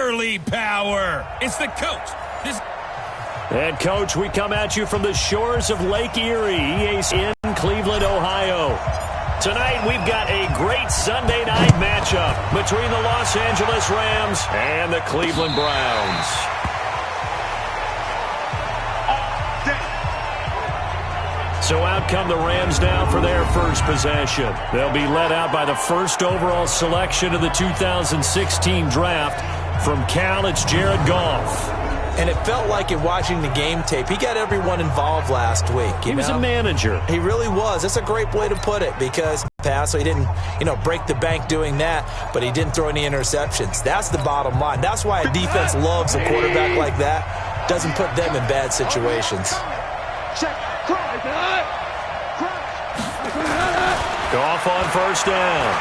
early power. It's the coach. And, Coach, we come at you from the shores of Lake Erie, EA's in Cleveland, Ohio. Tonight, we've got a great Sunday night matchup between the Los Angeles Rams and the Cleveland Browns. So out come the Rams now for their first possession. They'll be led out by the first overall selection of the 2016 draft. From Cal, it's Jared Goff. And it felt like in watching the game tape, he got everyone involved last week. He was a manager. He really was. That's a great way to put it because so he didn't, break the bank doing that, but he didn't throw any interceptions. That's the bottom line. That's why a defense loves a quarterback like that. Doesn't put them in bad situations. Goff on first down.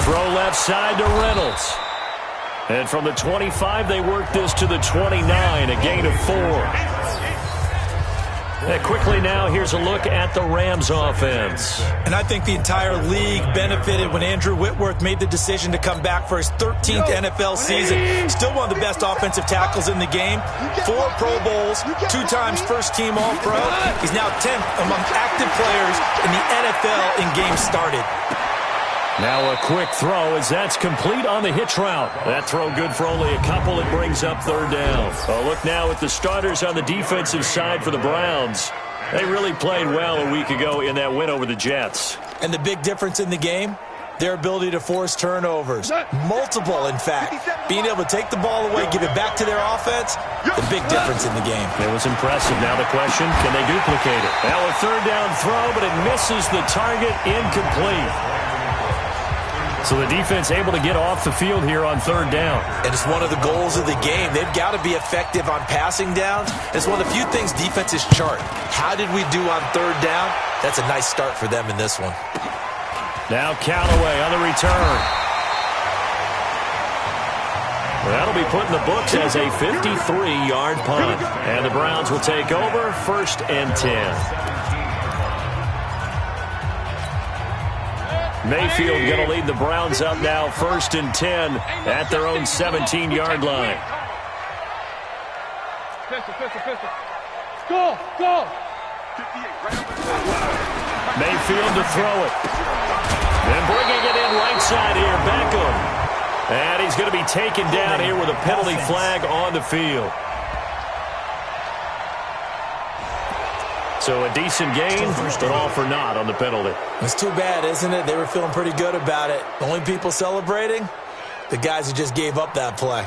Throw left side to Reynolds. And from the 25, they work this to the 29, a gain of 4. And quickly now, here's a look at the Rams offense. And I think the entire league benefited when Andrew Whitworth made the decision to come back for his 13th NFL season. Still one of the best offensive tackles in the game. 4 Pro Bowls, 2 times first-team All-Pro. He's now 10th among active players in the NFL in games started. Now a quick throw as that's complete on the hitch route. That throw good for only a couple. It brings up third down. A look now at the starters on the defensive side for the Browns. They really played well a week ago in that win over the Jets. And the big difference in the game? Their ability to force turnovers. Multiple, in fact. Being able to take the ball away, give it back to their offense, the big difference in the game. It was impressive. Now the question, can they duplicate it? Now a third down throw, but it misses the target, incomplete. So the defense able to get off the field here on third down. And it's one of the goals of the game. They've got to be effective on passing downs. It's one of the few things defenses chart. How did we do on third down? That's a nice start for them in this one. Now Callaway on the return. That'll be put in the books as a 53-yard punt. And the Browns will take over, 1st and 10. Mayfield going to lead the Browns up now, 1st and 10 at their own 17-yard line. Go! Mayfield to throw it. And bringing it in right side here, Beckham. And he's going to be taken down here with a penalty flag on the field. So a decent gain, but all for naught on the penalty. It's too bad, isn't it? They were feeling pretty good about it. The only people celebrating? The guys who just gave up that play.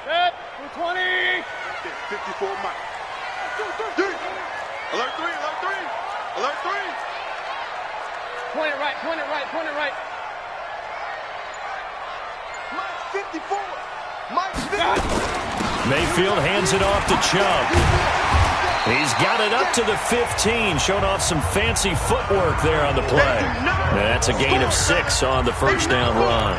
Set, 20. 54 Mike. Alert 3, alert 3. Alert 3. Point it right. Mike 54. Mike 50. Mayfield hands it off to Chubb. He's got it up to the 15, showing off some fancy footwork there on the play. That's a gain of 6 on the first down run.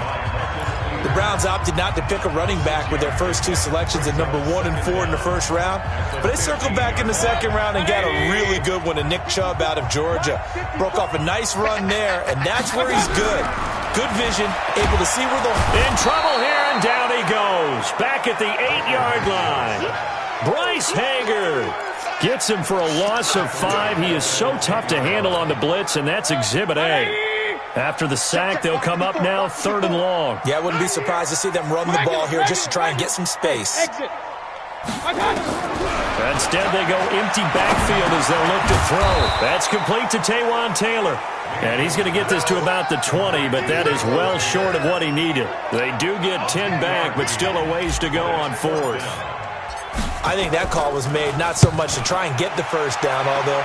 The Browns opted not to pick a running back with their first 2 selections at number 1 and 4 in the first round. But they circled back in the second round and got a really good one to Nick Chubb out of Georgia. Broke off a nice run there, and that's where he's good. Good vision, able to see where the... In trouble here, and down he goes. Back at the 8-yard line. Bryce Hager gets him for a loss of 5. He is so tough to handle on the blitz, and that's Exhibit A. After the sack, they'll come up now 3rd and long. Yeah, I wouldn't be surprised to see them run the ball here just to try and get some space. Instead, they go empty backfield as they'll look to throw. That's complete to Taywan Taylor. And he's going to get this to about the 20, but that is well short of what he needed. They do get 10 back, but still a ways to go on 4th. I think that call was made not so much to try and get the first down, although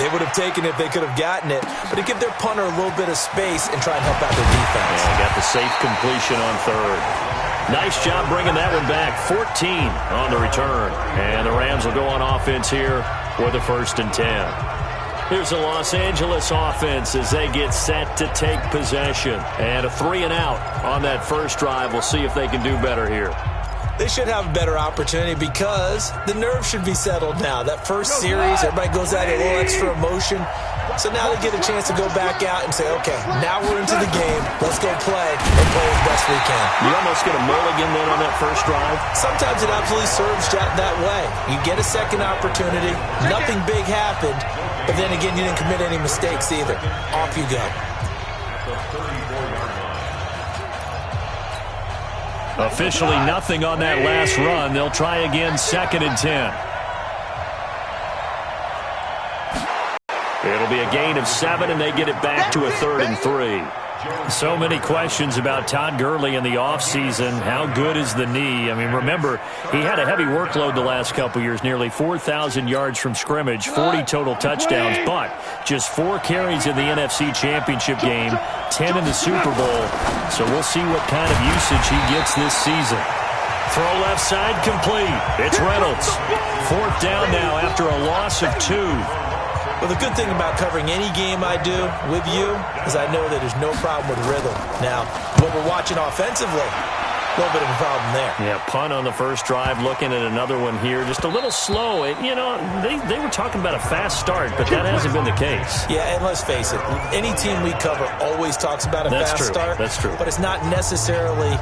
they would have taken it if they could have gotten it, but to give their punter a little bit of space and try and help out their defense. Yeah, got the safe completion on 3rd. Nice job bringing that one back. 14 on the return. And the Rams will go on offense here with a 1st and 10. Here's the Los Angeles offense as they get set to take possession. And a 3 and out on that first drive. We'll see if they can do better here. They should have a better opportunity because the nerves should be settled now. That first series, everybody goes out a little extra emotion. So now they get a chance to go back out and say, okay, now we're into the game. Let's go play and play as best we can. You almost get a mulligan then on that first drive? Sometimes it absolutely serves that way. You get a second opportunity. Nothing big happened. But then again, you didn't commit any mistakes either. Off you go. Officially nothing on that last run. They'll try again, 2nd and 10. It'll be a gain of 7, and they get it back to a 3rd and 3. So many questions about Todd Gurley in the offseason. How good is the knee? I mean, remember, he had a heavy workload the last couple years, nearly 4,000 yards from scrimmage, 40 total touchdowns, but just 4 carries in the NFC Championship game, 10 in the Super Bowl. So we'll see what kind of usage he gets this season. Throw left side complete. It's Reynolds. 4th down now after a loss of 2. Well, the good thing about covering any game I do with you is I know that there's no problem with rhythm. Now, what we're watching offensively, a little bit of a problem there. Yeah, punt on the first drive, looking at another one here. Just a little slow. You know, they were talking about a fast start, but that hasn't been the case. Yeah, and let's face it, any team we cover always talks about a fast start. That's true. But it's not necessarily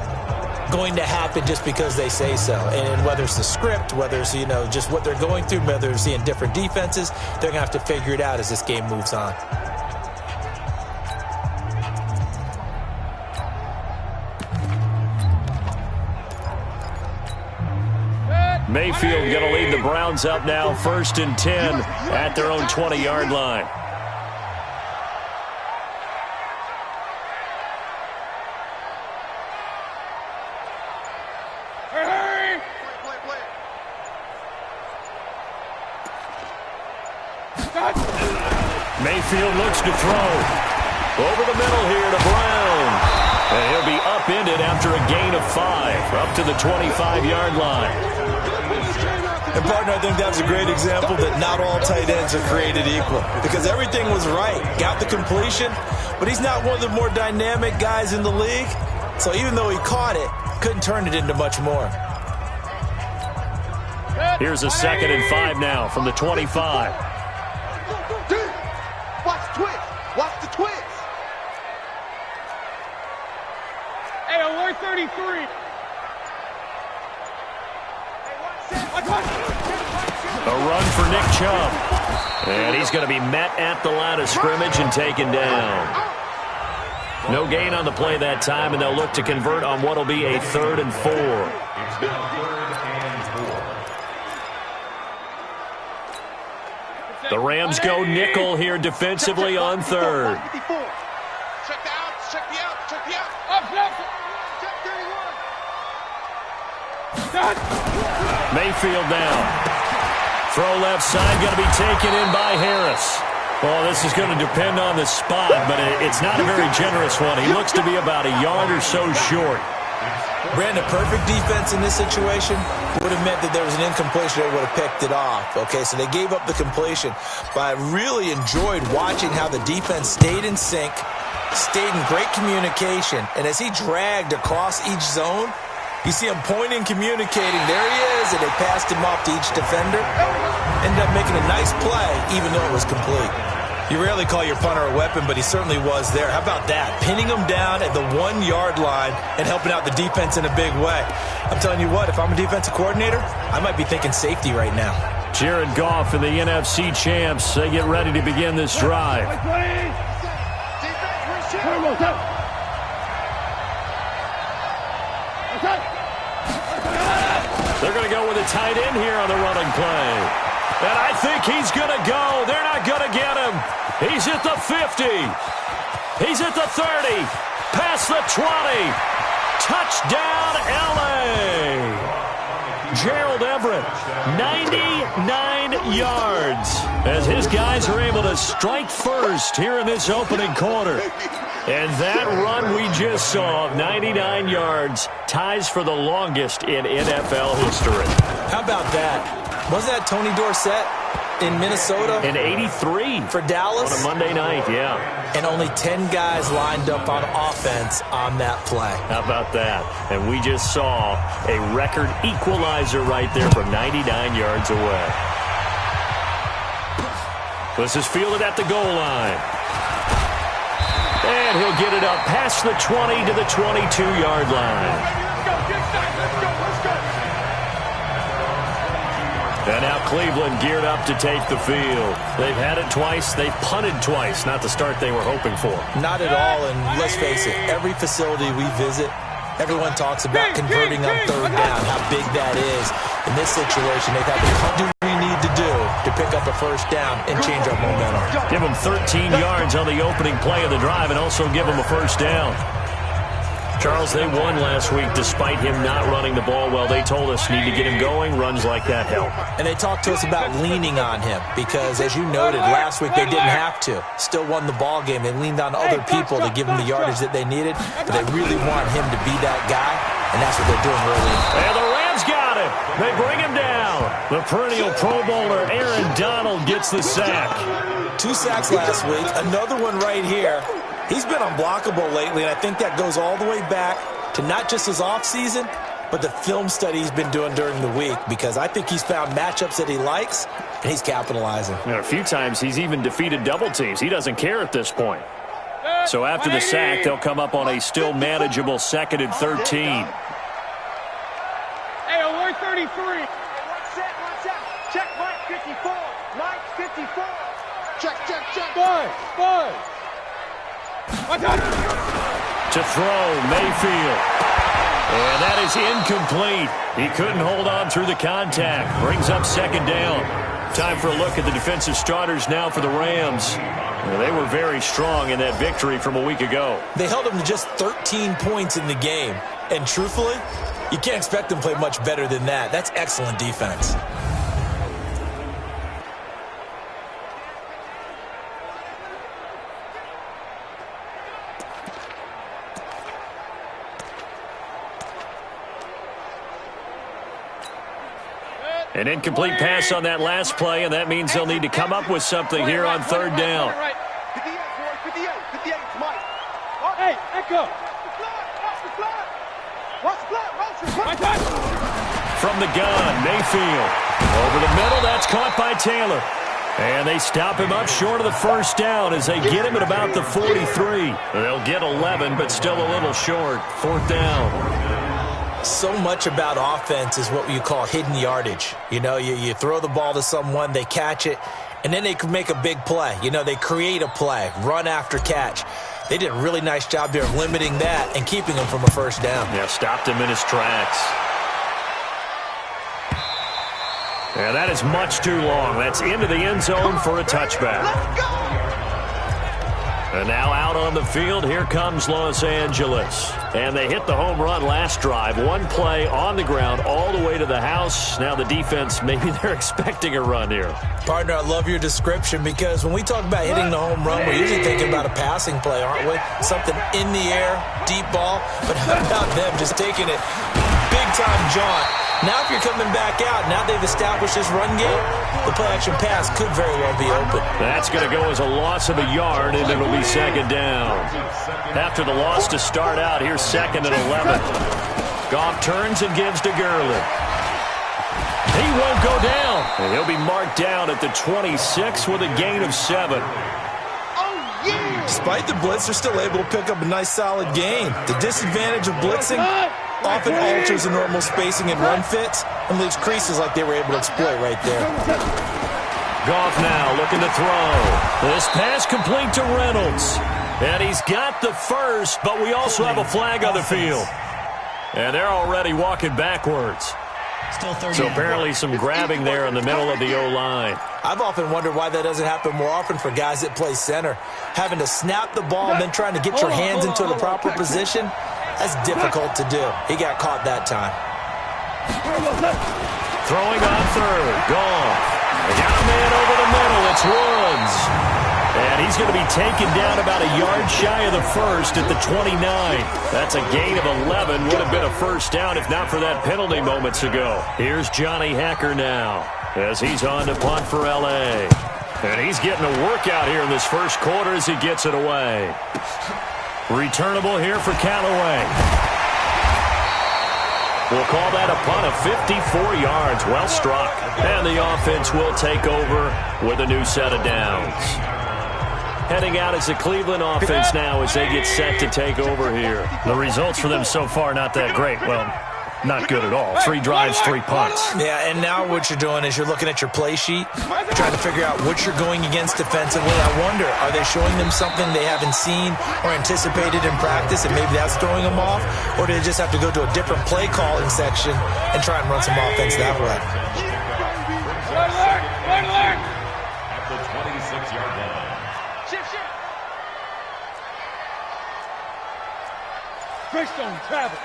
going to happen just because they say so. And whether it's the script, whether it's, just what they're going through, whether they're seeing different defenses, they're going to have to figure it out as this game moves on. Mayfield going to lead the Browns up now, 1st and 10 at their own 20-yard line. Mayfield looks to throw. Over the middle here to Brown. And he'll be upended after a gain of 5, up to the 25-yard line. And, partner, I think that's a great example that not all tight ends are created equal. Because everything was right. Got the completion, but he's not one of the more dynamic guys in the league. So even though he caught it, couldn't turn it into much more. Here's a 2nd and 5 now from the 25. Watch the twist. Watch the twist. Hey, alert 33. A run for Nick Chubb. And he's going to be met at the line of scrimmage and taken down. No gain on the play that time, and they'll look to convert on what will be a 3rd and 4. The Rams go nickel here defensively on 3rd. Check the out. Check the out. Check the out. Up, left. Check 31. Mayfield down. Throw left side, going to be taken in by Harris. Well, this is going to depend on the spot, but it's not a very generous one. He looks to be about a yard or so short. Brandon, perfect defense in this situation would have meant that there was an incompletion that would have picked it off. Okay, so they gave up the completion. But I really enjoyed watching how the defense stayed in sync, stayed in great communication, and as he dragged across each zone, you see him pointing, communicating. There he is, and they passed him off to each defender. Ended up making a nice play, even though it was complete. You rarely call your punter a weapon, but he certainly was there. How about that? Pinning him down at the 1-yard line and helping out the defense in a big way. I'm telling you what, if I'm a defensive coordinator, I might be thinking safety right now. Jared Goff and the NFC champs, they get ready to begin this drive. They're going to go with a tight end here on the running play. And I think he's going to go. They're not going to get him. He's at the 50. He's at the 30. Past the 20. Touchdown, L.A. Gerald Everett, 99 yards, as his guys are able to strike first here in this opening quarter. And that run we just saw of 99 yards ties for the longest in NFL history. How about that? Wasn't that Tony Dorsett? in Minnesota? In 83. For Dallas? On a Monday night, yeah. And only 10 guys lined up on offense on that play. How about that? And we just saw a record equalizer right there from 99 yards away. This is fielded at the goal line. And he'll get it up past the 20 to the 22-yard line. And now Cleveland geared up to take the field. They've had it twice. They've punted twice. Not the start they were hoping for. Not at all, and let's face it, every facility we visit, everyone talks about converting on third down, how big that is. In this situation, they've had to do what we need to do to pick up a first down and change our momentum. Give them 13 yards on the opening play of the drive and also give them a first down. Charles, they won last week despite him not running the ball well. They told us need to get him going. Runs like that help. And they talked to us about leaning on him because, as you noted, last week they didn't have to. Still won the ball game. They leaned on other people to give them the yardage that they needed, but they really want him to be that guy, and that's what they're doing early. And the Rams got him. They bring him down. The perennial Pro Bowler Aaron Donald gets the sack. 2 sacks last week. Another one right here. He's been unblockable lately, and I think that goes all the way back to not just his offseason, but the film study he's been doing during the week, because I think he's found matchups that he likes, and he's capitalizing. A few times he's even defeated double teams. He doesn't care at this point. So after the sack, they'll come up on a still manageable 2nd and 13. Hey, alert 33. One set. Check Mike 54. Mike 54. Check. Five. To throw, Mayfield. And that is incomplete. He couldn't hold on through the contact. Brings up 2nd down. Time for a look at the defensive starters now for the Rams. They were very strong in that victory from a week ago. They held them to just 13 points in the game. And truthfully, you can't expect them to play much better than that. That's excellent defense. An incomplete pass on that last play, and that means they'll need to come up with something here on 3rd down. 58, Mike. Hey, Echo. From the gun, Mayfield. Over the middle, that's caught by Taylor. And they stop him up short of the first down as they get him at about the 43. They'll get 11, but still a little short. 4th down. So much about offense is what you call hidden yardage. You know, you throw the ball to someone, they catch it, and then they can make a big play. You know, they create a play, run after catch. They did a really nice job there of limiting that and keeping him from a first down. Yeah, stopped him in his tracks. Yeah, that is much too long. That's into the end zone for a touchback. Let's go! And now out on the field, here comes Los Angeles. And they hit the home run last drive. One play on the ground all the way to the house. Now the defense, maybe they're expecting a run here. Partner, I love your description because when we talk about hitting the home run, we're usually thinking about a passing play, aren't we? Something in the air, deep ball. But how about them just taking it big-time jaunt? Now if you're coming back out, now they've established this run game, the play-action pass could very well be open. That's going to go as a loss of a yard, and it'll be 2nd down. After the loss to start out, here's 2nd and 11. Goff turns and gives to Gurley. He won't go down. And he'll be marked down at the 26 with a gain of 7. Despite the blitz, they're still able to pick up a nice, solid gain. The disadvantage of blitzing often alters the normal spacing and run fits and leaves creases like they were able to exploit right there. Goff now looking to throw. This pass complete to Reynolds. And he's got the first, but we also have a flag on the field. And they're already walking backwards. So apparently some grabbing there in the middle of the O-line. I've often wondered why that doesn't happen more often for guys that play center. Having to snap the ball and then trying to get your hands into the proper position, that's difficult to do. He got caught that time. Throwing on 3rd. Goff. They got a man over the middle. It's Woods. And he he's going to be taken down about a yard shy of the first at the 29. That's a gain of 11. Would have been a first down if not for that penalty moments ago. Here's Johnny Hacker now as he's on to punt for L.A. And he's getting a workout here in this first quarter as he gets it away. Returnable here for Callaway. We'll call that a punt of 54 yards. Well struck. And the offense will take over with a new set of downs. Heading out is the Cleveland offense now as they get set to take over here. The results for them so far not that great. Well, not good at all. 3 drives, 3 punts. Yeah, and now what you're doing is you're looking at your play sheet, trying to figure out what you're going against defensively. I wonder, are they showing them something they haven't seen or anticipated in practice, and maybe that's throwing them off? Or do they just have to go to a different play calling section and try and run some offense that way? At the 26-yard line. Shift. Greystone travel.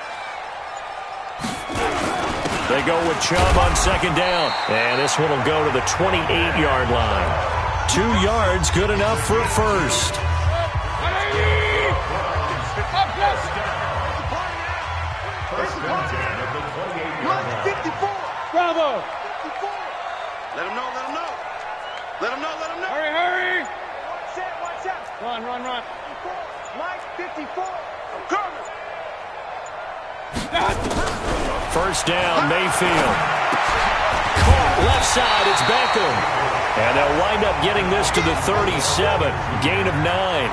They go with Chubb on second down. And this one will go to the 28-yard line. 2 yards, good enough for a first. Bravo. Let him know. Hurry. Watch out. Run. Mike 54. I'm coming. First down, Mayfield. Caught left side, it's Beckham. And they'll wind up getting this to the 37. Gain of 9.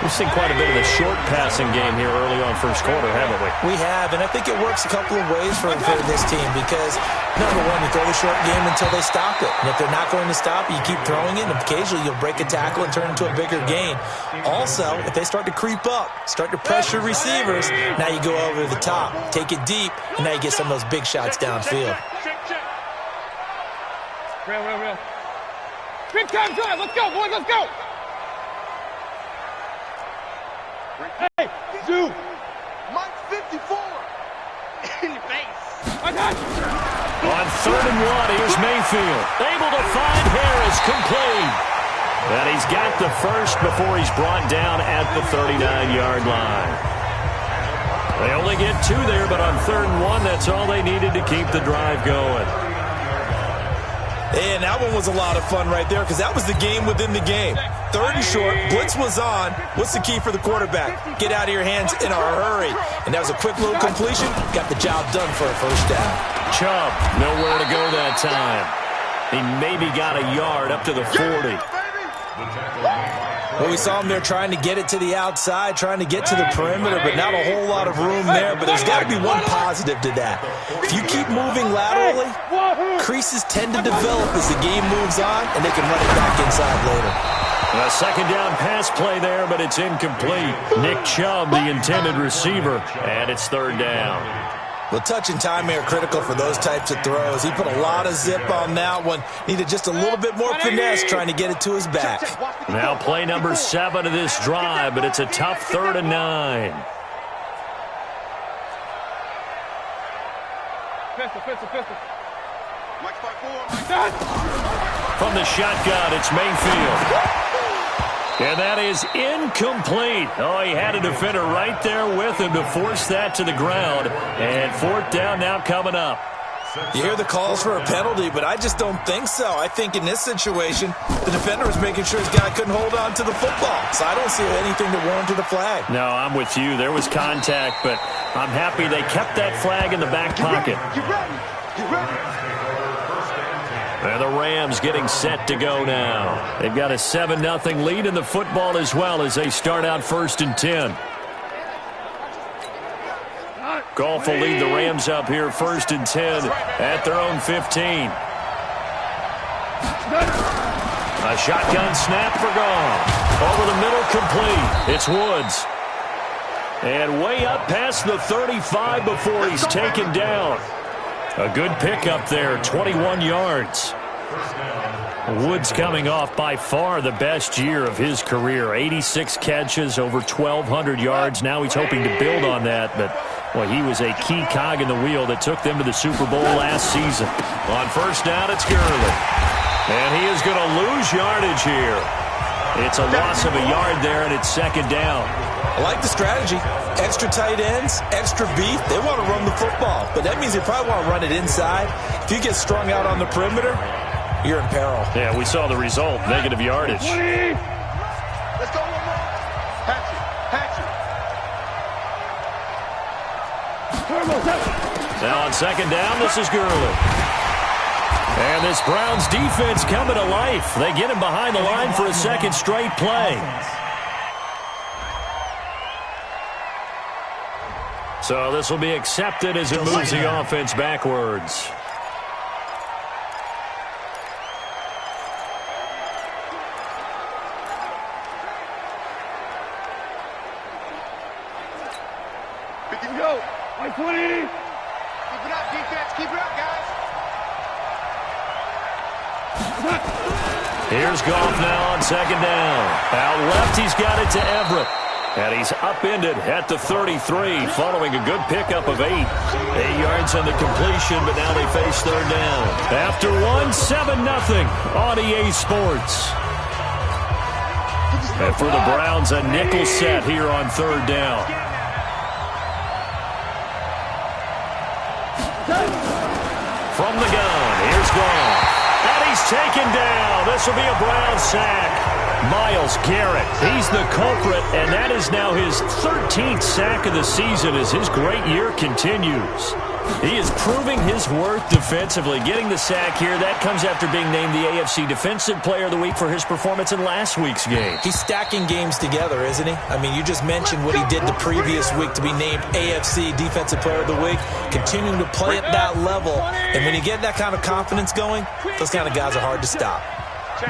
We've seen quite a bit of the short passing game here early on first quarter, haven't we? We have, and I think it works a couple of ways for this team because, number one, you throw the short game until they stop it. And if they're not going to stop it, you keep throwing it, and occasionally you'll break a tackle and turn it into a bigger gain. Also, if they start to creep up, start to pressure receivers, now you go over the top, take it deep, and now you get some of those big shots downfield. Real. Big time drive. Let's go, boys. Let's go. Hey, Zoo. Mike 54. In your face. On 3rd and 1, here's Mayfield. Able to find Harris, complete. And he's got the first before he's brought down at the 39-yard line. They only get 2 there, but on 3rd and 1, that's all they needed to keep the drive going. And that one was a lot of fun right there because that was the game within the game. 3rd and short, blitz was on. What's the key for the quarterback? Get out of your hands in a hurry. And that was a quick little completion. Got the job done for a first down. Chubb, nowhere to go that time. He maybe got a yard up to the 40. Well, we saw him there trying to get it to the outside, trying to get to the perimeter, but not a whole lot of room there. But there's got to be one positive to that. If you keep moving laterally, creases tend to develop as the game moves on, and they can run it back inside later. A second down pass play there, but it's incomplete. Nick Chubb, the intended receiver, and it's 3rd down. Well, touch and timing are critical for those types of throws. He put a lot of zip on that one. Needed just a little bit more finesse trying to get it to his back. Now play number 7 of this drive, but it's a tough 3rd and 9. Pistol. Mike 54. From the shotgun, it's Mayfield. And that is incomplete. Oh, he had a defender right there with him to force that to the ground. And 4th down now coming up. You hear the calls for a penalty, but I just don't think so. I think in this situation, the defender was making sure his guy couldn't hold on to the football. So I don't see anything that warranted a flag. No, I'm with you. There was contact, but I'm happy they kept that flag in the back pocket. You ready? And the Rams getting set to go now. They've got a 7-0 lead in the football as well as they start out 1st and 10. Goff will lead the Rams up here 1st and 10 at their own 15. A shotgun snap for Goff. Over the middle, complete. It's Woods. And way up past the 35 before he's taken down. A good pickup there, 21 yards. Woods coming off by far the best year of his career. 86 catches, over 1,200 yards. Now he's hoping to build on that, but well, he was a key cog in the wheel that took them to the Super Bowl last season. On 1st down, it's Gurley. And he is going to lose yardage here. It's a loss of a yard there, and it's second down. I like the strategy. Extra tight ends, extra beef. They want to run the football, but that means they probably want to run it inside. If you get strung out on the perimeter, you're in peril. Yeah, we saw the result, negative yardage. 20. Let's go one more. Hatch it. Now on second down, this is Gurley. And this Browns defense coming to life. They get him behind the line for a second straight play. So this will be accepted as it moves the offense backwards. We can go. 120. Keep it up, defense. Keep it up, guys. Here's Goff now on second down. Out left, he's got it to Everett. And he's upended at the 33, following a good pickup of 8. 8 yards on the completion, but now they face third down. After one, 7-0 on EA Sports. And for the Browns, a nickel set here on third down. From the gun, here's Goff. And he's taken down. This will be a Brown sack. Myles Garrett, he's the culprit, and that is now his 13th sack of the season as his great year continues. He is proving his worth defensively, getting the sack here. That comes after being named the AFC Defensive Player of the Week for his performance in last week's game. He's stacking games together, isn't he? I mean, you just mentioned what he did the previous week to be named AFC Defensive Player of the Week, continuing to play at that level. And when you get that kind of confidence going, those kind of guys are hard to stop.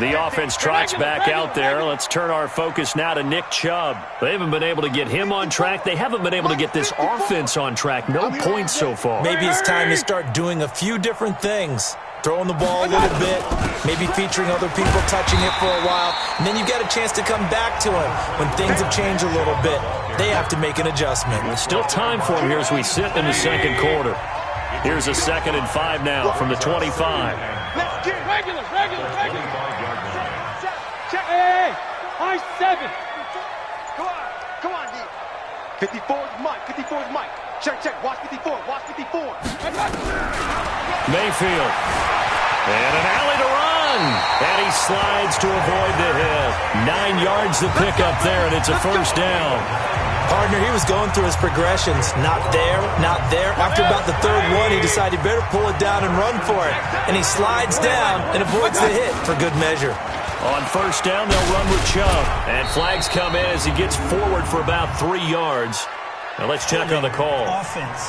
The offense trots back out there. Let's turn our focus now to Nick Chubb. They haven't been able to get him on track. They haven't been able to get this offense on track. No points so far. Maybe it's time to start doing a few different things. Throwing the ball a little bit, maybe featuring other people touching it for a while, and then you get a chance to come back to him when things have changed a little bit. They have to make an adjustment. There's still time for him here as we sit in the second quarter. Here's a 2nd and 5 now from the 25. Let's get regular. Check. Hey, high 7. Come on, D. 54 is Mike. Check. Watch 54. Mayfield. And an alley to run. And he slides to avoid the hit. 9 yards to pick up there, and it's a first down. Partner, he was going through his progressions. Not there. After about the third one, he decided he better pull it down and run for it. And he slides down and avoids the hit for good measure. On first down, they'll run with Chubb. And flags come in as he gets forward for about 3 yards. Now let's check on the call. Offense.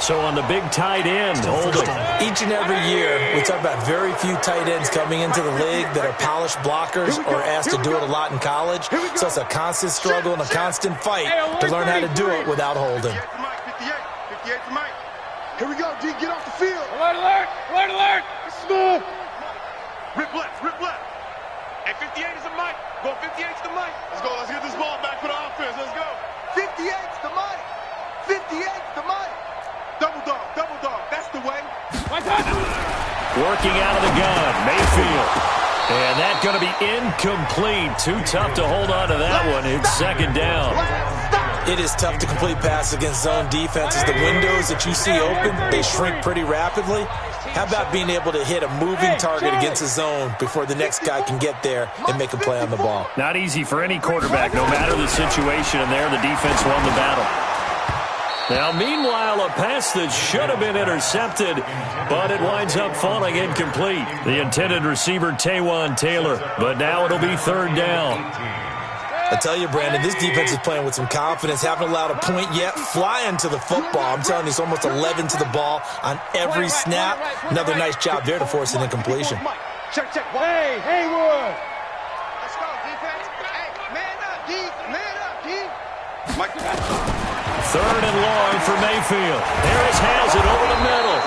So on the big tight end, holding. Each and every year, we talk about very few tight ends coming into the league that are polished blockers or asked to do it a lot in college. So it's a constant struggle and a constant fight to learn how to do it without holding. 58 for Mike. Here we go, D. Get off the field. Alert. Smooth. Rip left. Hey, 58 is the Mike. Go 58's the Mike. Let's go. Let's get this ball back for the offense. Let's go. 58's the Mike. 58's the Mike. Double dog. That's the way. Working out of the gun, Mayfield. And that's going to be incomplete. Too tough to hold on to that one. It's second down. It is tough to complete passes against zone defenses. The windows that you see open, they shrink pretty rapidly. How about being able to hit a moving target against a zone before the next guy can get there and make a play on the ball? Not easy for any quarterback, no matter the situation. And there, the defense won the battle. Now, meanwhile, a pass that should have been intercepted, but it winds up falling incomplete. The intended receiver, Taywan Taylor, but now it'll be third down. I tell you, Brandon, this defense is playing with some confidence. Haven't allowed a point yet. Flying to the football. I'm telling you, it's almost 11 to the ball on every snap. Another nice job there to force an incompletion. Check. Hey, Haywood. Let's go, defense. Hey, man up, D. Mike. Third and long for Mayfield. Harris has it over the middle.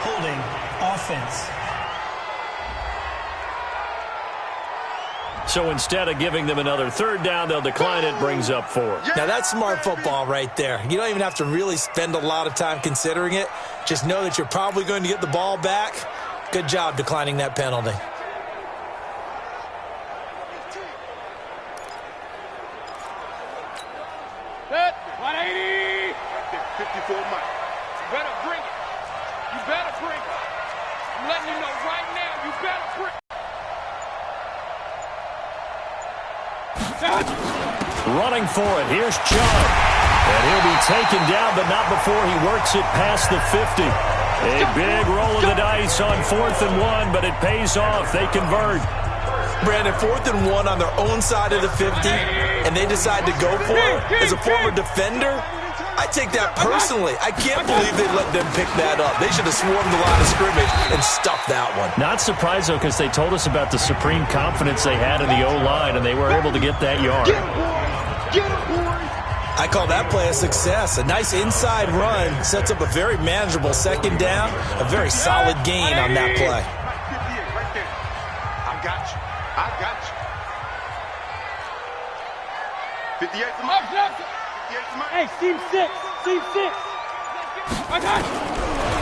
Holding offense. So instead of giving them another third down, they'll decline it, brings up 4. Now, that's smart football right there. You don't even have to really spend a lot of time considering it. Just know that you're probably going to get the ball back. Good job declining that penalty. Set. 180. Right there, 54 Mike. You better bring it. You better bring it. I'm letting you know right now, you better bring it. Running for it. Here's Chubb. And he'll be taken down, but not before he works it past the 50. A big roll of the dice on 4th and 1, but it pays off. They convert. Brandon, 4th and 1 on their own side of the 50, and they decide to go for it. As a former defender, I take that personally. I can't believe they let them pick that up. They should have swarmed the line of scrimmage and stuffed that one. Not surprised, though, because they told us about the supreme confidence they had in the O-line, and they were able to get that yard. I call that play a success. A nice inside run sets up a very manageable second down, a very solid gain on that play. 58 right there. I got you. I got you. 58 to Mike. 58 to Mike. Hey, seam 6. Seam 6. I got you.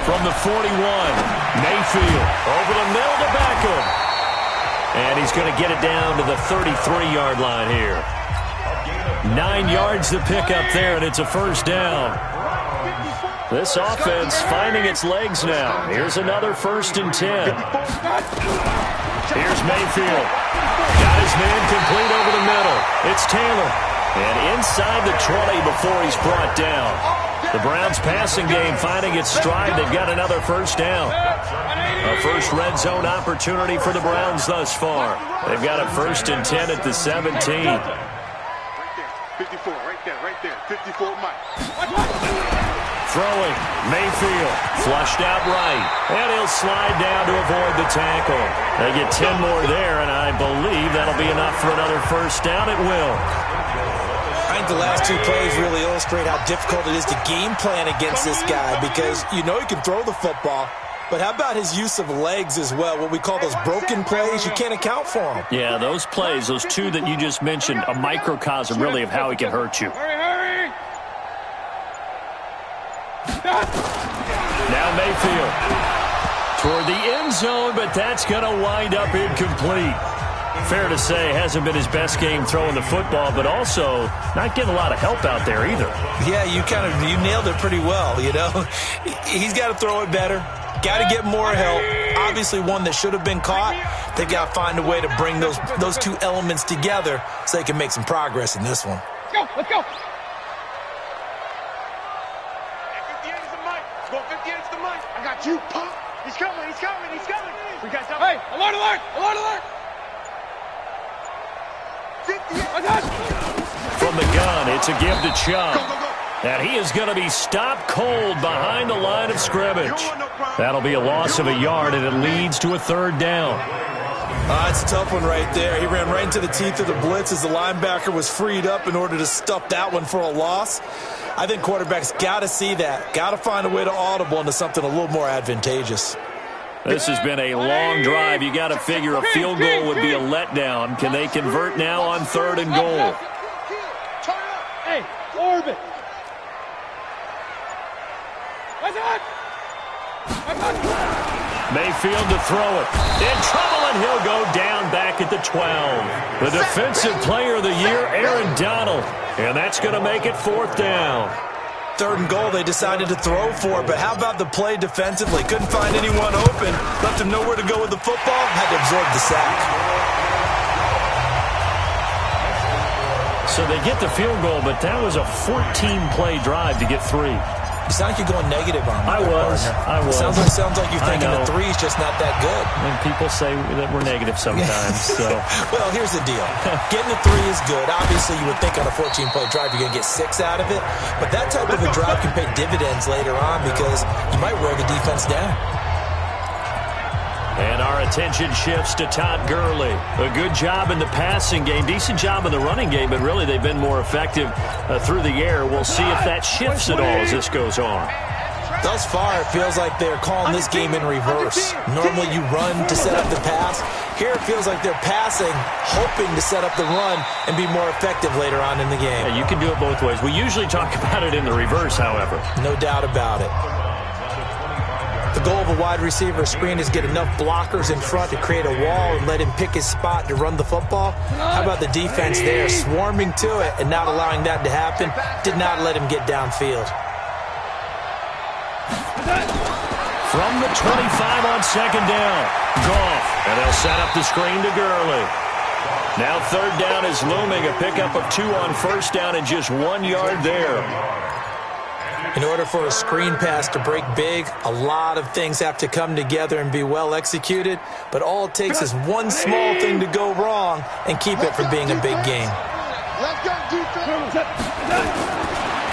From the 41, Mayfield over the middle to Beckham. And he's going to get it down to the 33-yard line here. 9 yards to pick up there, and it's a first down. This offense finding its legs now. Here's another 1st and 10. Here's Mayfield. Got his man complete over the middle. It's Taylor. And inside the 20 before he's brought down. The Browns passing game finding its stride. They've got another first down. A first red zone opportunity for the Browns thus far. They've got a 1st and 10 at the 17. 54, right there, 54 Mike. Throwing, Mayfield, flushed out right, and he'll slide down to avoid the tackle. They get 10 more there, and I believe that'll be enough for another first down. It will. I think the last 2 plays really illustrate how difficult it is to game plan against this guy because you know he can throw the football. But how about his use of legs as well? What we call those broken plays, you can't account for them. Yeah, those plays, those 2 that you just mentioned, a microcosm really of how he can hurt you. Hurry. Now Mayfield toward the end zone, but that's going to wind up incomplete. Fair to say, hasn't been his best game throwing the football, but also not getting a lot of help out there either. Yeah, you nailed it pretty well, you know. He's got to throw it better. Got to get more help. Obviously one that should have been caught. They got to find a way to bring those 2 elements together so they can make some progress in this one. Let's go. 58 is the Mike. Go 58 is the Mike. I got you, Pop. He's coming. We got something. Hey, alert. 58. I got you. From the gun, it's a give to Chubb. Go. And he is going to be stopped cold behind the line of scrimmage. That'll be a loss of a yard, and it leads to a 3rd down. It's a tough one right there. He ran right into the teeth of the blitz as the linebacker was freed up in order to stuff that one for a loss. I think quarterbacks got to see that. Got to find a way to audible into something a little more advantageous. This has been a long drive. You got to figure a field goal would be a letdown. Can they convert now on 3rd and goal? Hey, orbit. Mayfield to throw it. In trouble, and he'll go down back at the 12. The defensive player of the year, Aaron Donald. And that's going to make it 4th down. 3rd and goal, they decided to throw for it, but how about the play defensively? Couldn't find anyone open. Left him nowhere to go with the football. Had to absorb the sack. So they get the field goal, but that was a 14-play drive to get 3. You sound like you're going negative on me. I was. Sounds like you're thinking the 3 is just not that good. And people say that we're negative sometimes. So. Well, here's the deal. Getting a 3 is good. Obviously, you would think on a 14-play drive you're going to get 6 out of it. But that type of a drive can pay dividends later on because you might wear the defense down. And our attention shifts to Todd Gurley. A good job in the passing game, decent job in the running game, but really they've been more effective through the air. We'll see if that shifts at all as this goes on. Thus far, it feels like they're calling this game in reverse. Normally you run to set up the pass. Here it feels like they're passing, hoping to set up the run and be more effective later on in the game. Yeah, you can do it both ways. We usually talk about it in the reverse, however. No doubt about it. The goal of a wide receiver screen is get enough blockers in front to create a wall and let him pick his spot to run the football. How about the defense there, swarming to it and not allowing that to happen? Did not let him get downfield. From the 25 on second down, Goff, and they'll set up the screen to Gurley. Now third down is looming, a pickup of 2 on first down and just 1 yard there. In order for a screen pass to break big, a lot of things have to come together and be well executed, but all it takes is one small thing to go wrong and keep it from being a big game.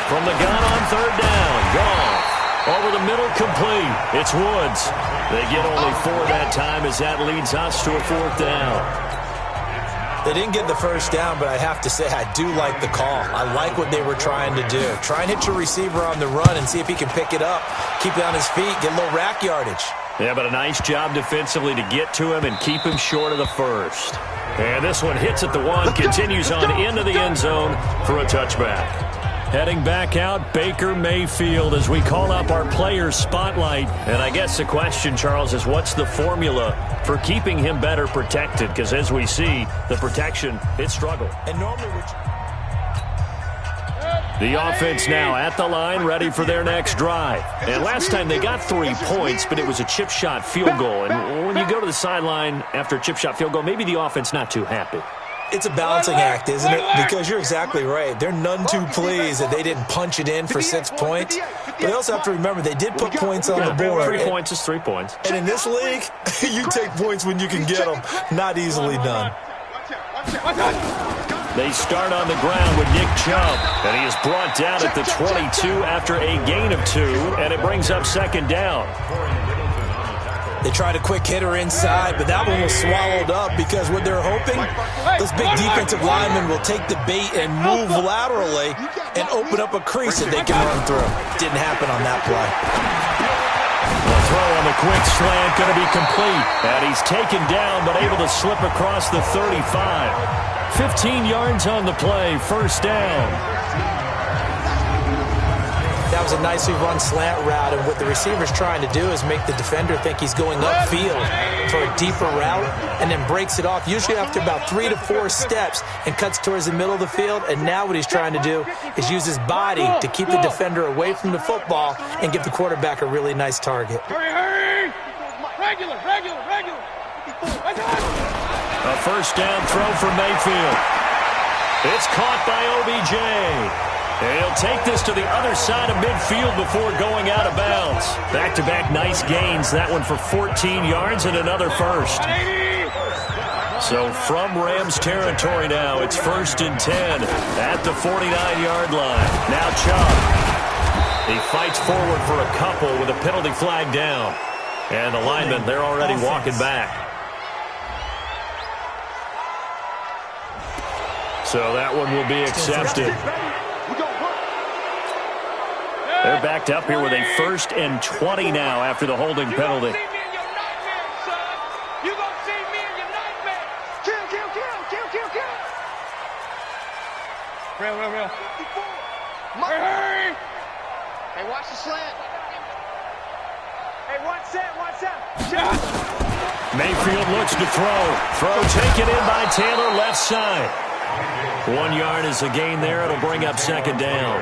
From the gun on third down, Goff. Over the middle, complete. It's Woods. They get only 4 that time as that leads us to a fourth down. They didn't get the first down, but I have to say I do like the call. I like what they were trying to do. Try and hit your receiver on the run and see if he can pick it up, keep it on his feet, get a little rack yardage. Yeah, but a nice job defensively to get to him and keep him short of the first. And this one hits at the 1, continues on into the end zone for a touchback. Heading back out, Baker Mayfield, as we call up our player spotlight. And I guess the question, Charles, is what's the formula for keeping him better protected? Because as we see, the protection, it struggled. And normally the offense now at the line, ready for their next drive. And last time they got 3 points, but it was a chip shot field goal. And when you go to the sideline after a chip shot field goal, maybe the offense not too happy. It's a balancing act, isn't it? Because you're exactly right. They're none too pleased that they didn't punch it in for 6 points. But they also have to remember they did put points on the board. 3 points is 3 points. And in this league, you take points when you can get them. Not easily done. They start on the ground with Nick Chubb. And he is brought down at the 22 after a gain of 2. And it brings up second down. They tried a quick hitter inside, but that one was swallowed up because what they're hoping, those big defensive linemen will take the bait and move laterally and open up a crease that they can run through. Didn't happen on that play. The throw on the quick slant going to be complete. And he's taken down but able to slip across the 35. 15 yards on the play, first down. That was a nicely run slant route, and what the receiver's trying to do is make the defender think he's going upfield for a deeper route and then breaks it off, usually after about 3 to 4 steps, and cuts towards the middle of the field. And now what he's trying to do is use his body to keep the defender away from the football and give the quarterback a really nice target. Hurry! Regular! A first down throw for Mayfield. It's caught by OBJ. And he'll take this to the other side of midfield before going out of bounds. Back-to-back nice gains. That one for 14 yards and another first. So from Rams territory now, it's 1st and 10 at the 49-yard line. Now Chubb. He fights forward for a couple with a penalty flag down. And the linemen, they're already walking back. So that one will be accepted. They're backed up here with a 1st and 20 now after the holding penalty. Real. Hurry! Hey, watch the slant. Hey, watch that. Mayfield looks to throw. Throw taken in by Taylor, left side. 1 yard is a gain there. It'll bring up second down.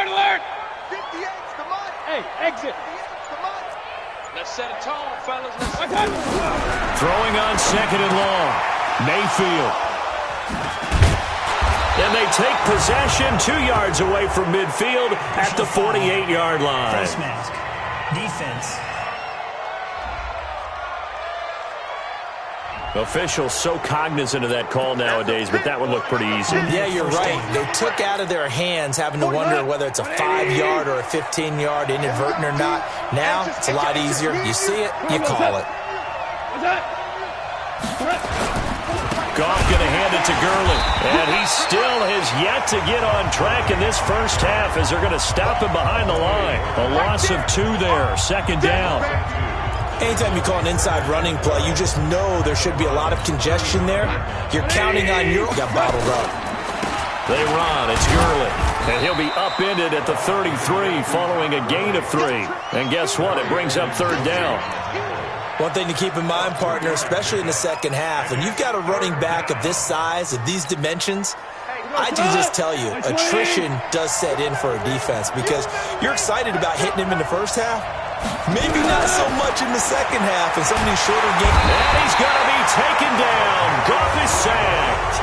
Alert! 58's the money. Hey, exit. 58's the money. Let's set a tone, fellas. Throwing on second and long. Mayfield. And they take possession 2 yards away from midfield at the 48-yard line. Face mask. Defense. Officials so cognizant of that call nowadays, but that one looked pretty easy. Yeah, you're right. They took out of their hands having to wonder whether it's a 5-yard or a 15-yard inadvertent or not. Now, it's a lot easier. You see it, you call it. Goff going to hand it to Gurley. And he still has yet to get on track in this first half as they're going to stop him behind the line. A loss of 2 there, second down. Anytime you call an inside running play, you just know there should be a lot of congestion there. You're counting on your... Got bottled up. They run. It's Gurley. And he'll be upended at the 33 following a gain of 3. And guess what? It brings up third down. One thing to keep in mind, partner, especially in the second half, when you've got a running back of this size, of these dimensions, I can just tell you, attrition does set in for a defense because you're excited about hitting him in the first half. Maybe not so much in the second half in some of these shorter games. And he's going to be taken down. Goff is sacked.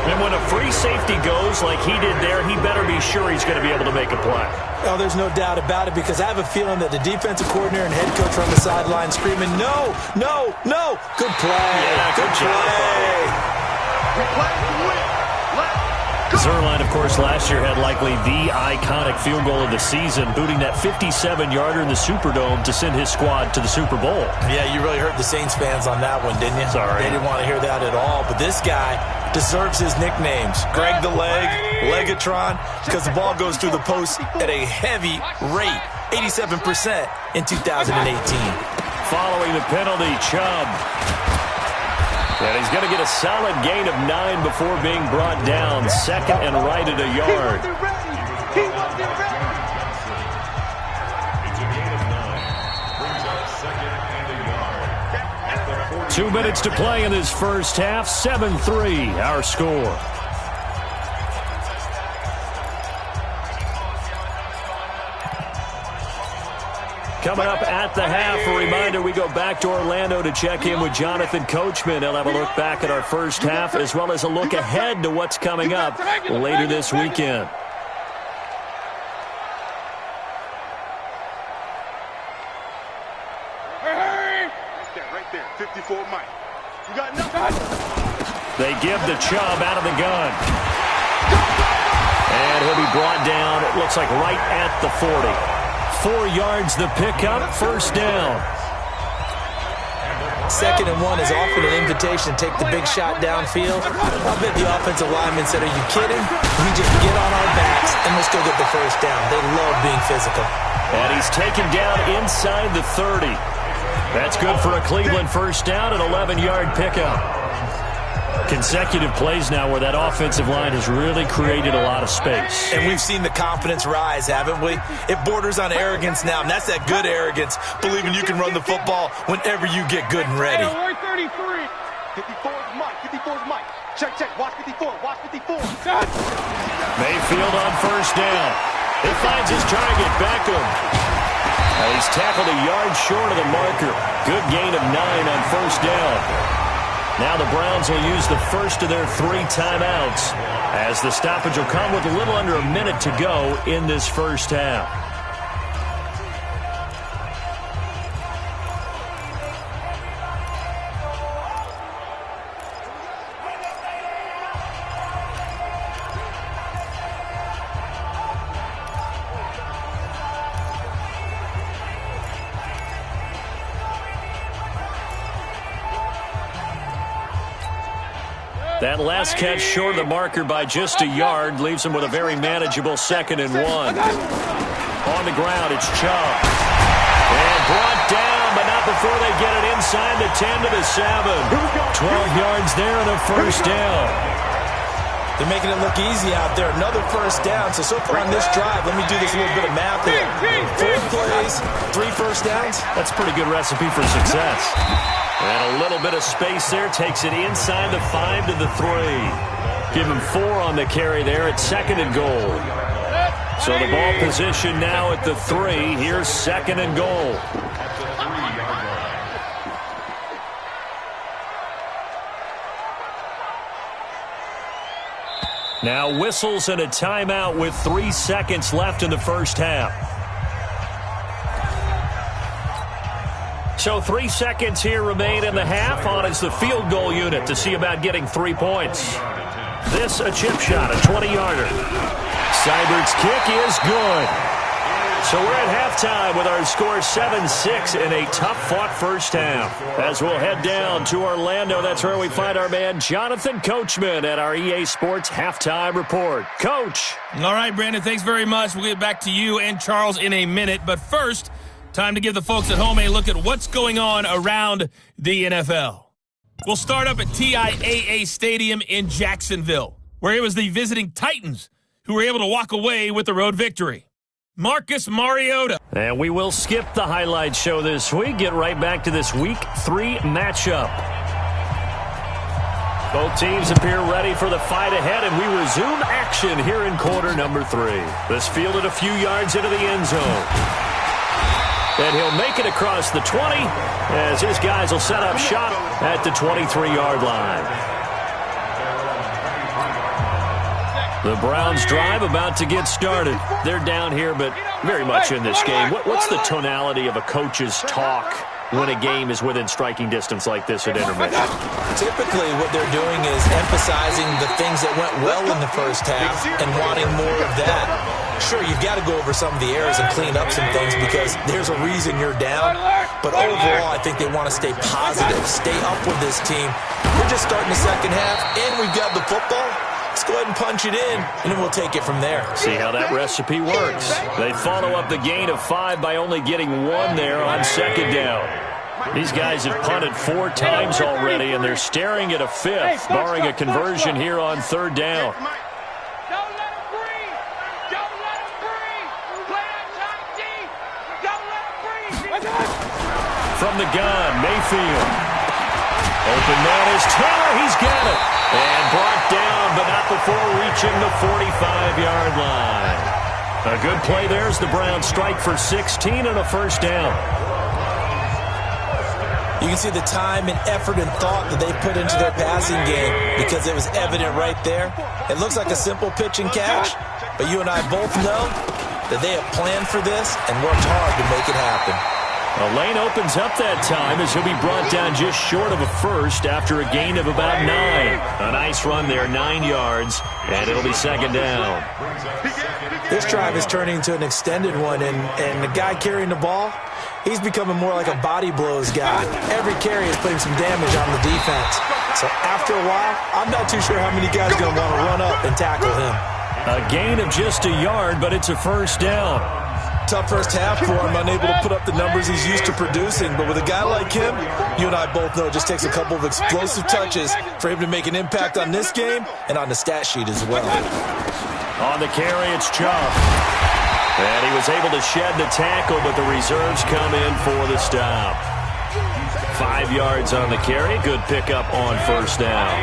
And when a free safety goes like he did there, he better be sure he's going to be able to make a play. Oh, there's no doubt about it because I have a feeling that the defensive coordinator and head coach are on the sideline screaming, no, no, no. Good play. Yeah, good play. We play to win. Let's go. Zerline, of course, last year had likely the iconic field goal of the season, booting that 57-yarder in the Superdome to send his squad to the Super Bowl. Yeah, you really hurt the Saints fans on that one, didn't you? Sorry. They didn't want to hear that at all. But this guy deserves his nicknames. Greg the Leg, Legatron, because the ball goes through the post at a heavy rate, 87% in 2018. Following the penalty, Chubb. And he's going to get a solid gain of 9 before being brought down. Second and right at a yard. He wasn't ready. It's a gain of 9. Brings up second and a yard. 2 minutes to play in this first half. 7-3, our score. Coming up at the half, a reminder, we go back to Orlando to check in with Jonathan Coachman. He'll have a look back at our first half as well as a look ahead to what's coming up later this weekend. Right there, 54 Mike. You got nothing. They give the Chubb out of the gun. And he'll be brought down, it looks like right at the 40. 4 yards the pickup, first down. Second and 1 is often an invitation to take the big shot downfield. I bet the offensive lineman said, are you kidding? We just get on our backs and let's go get the first down. They love being physical. And he's taken down inside the 30. That's good for a Cleveland first down, an 11-yard pickup. Consecutive plays now where that offensive line has really created a lot of space. And we've seen the confidence rise, haven't we? It borders on arrogance now, and that's that good arrogance, believing you can run the football whenever you get good and ready. 33. 54 is Mike. 54 is Mike. Check, check. Watch 54. Watch 54. Mayfield on first down. He finds his target, Beckham. Well, he's tackled a yard short of the marker. Good gain of 9 on first down. Now the Browns will use the first of their 3 timeouts as the stoppage will come with a little under a minute to go in this first half. That last catch short of the marker by just a yard leaves him with a very manageable second and 1. On the ground, it's Chubb. And brought down, but not before they get it inside the 10 to the 7. 12 yards there and a first down. They're making it look easy out there. Another first down. So far on this drive, let me do this little bit of math here. 4 plays, 3 first downs. That's a pretty good recipe for success. And a little bit of space there. Takes it inside the 5 to the 3. Give him 4 on the carry there at second and goal. So the ball position now at the 3. Here's second and goal. Now whistles and a timeout with 3 seconds left in the first half. So 3 seconds here remain in the half. On is the field goal unit to see about getting 3 points. This a chip shot, a 20-yarder. Seibert's kick is good. So we're at halftime with our score 7-6 in a tough-fought first half. As we'll head down to Orlando, that's where we find our man Jonathan Coachman at our EA Sports Halftime Report. Coach. All right, Brandon, thanks very much. We'll get back to you and Charles in a minute. But first, time to give the folks at home a look at what's going on around the NFL. We'll start up at TIAA Stadium in Jacksonville, where it was the visiting Titans who were able to walk away with the road victory. Marcus Mariota. And we will skip the highlight show this week. Get right back to this Week 3 matchup. Both teams appear ready for the fight ahead, and we resume action here in quarter number 3. This fielded a few yards into the end zone. And he'll make it across the 20 as his guys will set up shop at the 23-yard line. The Browns drive about to get started. They're down here, but very much in this game. What's the tonality of a coach's talk when a game is within striking distance like this at intermission? Typically, what they're doing is emphasizing the things that went well in the first half and wanting more of that. Sure, you've got to go over some of the errors and clean up some things because there's a reason you're down. But overall, I think they want to stay positive, stay up with this team. We're just starting the second half, and we've got the football. Let's go ahead and punch it in, and then we'll take it from there. See how that recipe works. They follow up the gain of 5 by only getting 1 there on second down. These guys have punted 4 times already, and they're staring at a 5th, barring a conversion here on third down. Don't let him breathe. Don't let him breathe. Play outside deep. Don't let him breathe. From the gun, Mayfield. Open man is Taylor. He's got it. And brought down, but not before reaching the 45-yard line. A good play there as the Browns strike for 16 and a first down. You can see the time and effort and thought that they put into their passing game because it was evident right there. It looks like a simple pitch and catch, but you and I both know that they have planned for this and worked hard to make it happen. A lane opens up that time as he'll be brought down just short of a first after a gain of about 9. A nice run there, 9 yards, and it'll be second down. This drive is turning into an extended one, and the guy carrying the ball, he's becoming more like a body blows guy. Every carry is putting some damage on the defense. So after a while, I'm not too sure how many guys are going to want to run up and tackle him. A gain of just a yard, but it's a first down. Tough first half for him, unable to put up the numbers he's used to producing. But with a guy like him, you and I both know it just takes a couple of explosive touches for him to make an impact on this game and on the stat sheet as well. On the carry, it's Chubb. And he was able to shed the tackle, but the reserves come in for the stop. 5 yards on the carry. Good pickup on first down.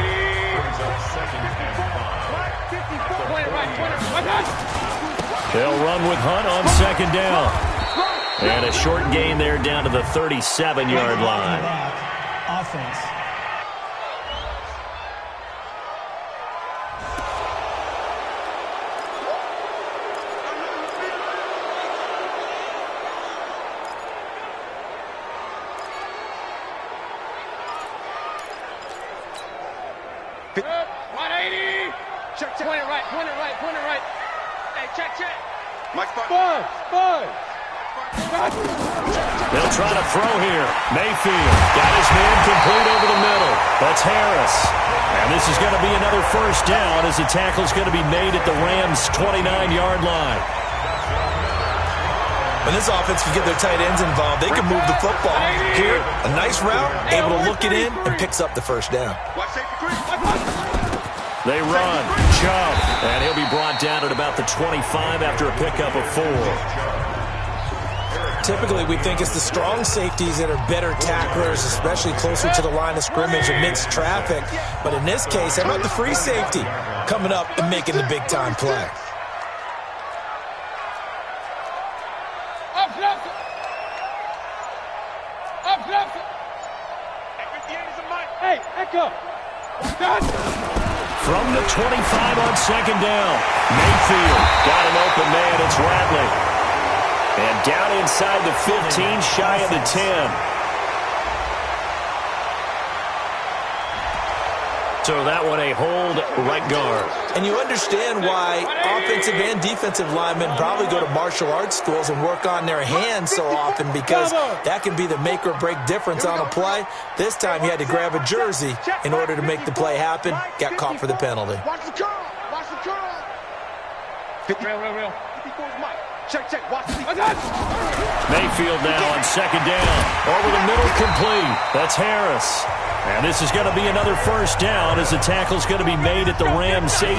They'll run with Hunt on second down. And a short gain there down to the 37-yard line. Offense. Good. 180. Check. Point it right. Hey, check. Mike, Five. They'll try to throw here. Mayfield got his man complete over the middle. That's Harris. And this is going to be another first down as the tackle's going to be made at the Rams' 29-yard line. When this offense can get their tight ends involved, they can move the football. Here, a nice route, able to look it in, and picks up the first down. They run. Chubb. And he'll be brought down at about the 25 after a pickup of 4. Typically, we think it's the strong safeties that are better tacklers, especially closer to the line of scrimmage amidst traffic. But in this case, how about the free safety coming up and making the big-time play? Hey, Echo. From the 25 on second down, Mayfield got an open man. It's Radley. And down inside the 15, shy of the 10. So that one a hold right guard. And you understand why offensive and defensive linemen probably go to martial arts schools and work on their hands so often, because that can be the make or break difference on a play. This time he had to grab a jersey in order to make the play happen. Got caught for the penalty. Watch the curl. Watch the curl. Real. 54's Mike. Check. Watch the Mayfield now on second down. Over the middle, complete. That's Harris. And this is going to be another first down as the tackle's going to be made at the Rams 18.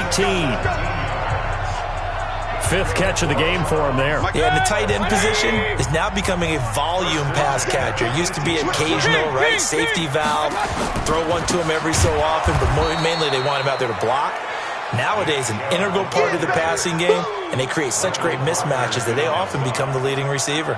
Fifth catch of the game for him there. Yeah, and the tight end position is now becoming a volume pass catcher. It used to be occasional, right? Safety valve. Throw one to him every so often, but mainly they want him out there to block. Nowadays, an integral part of the passing game, and they create such great mismatches that they often become the leading receiver.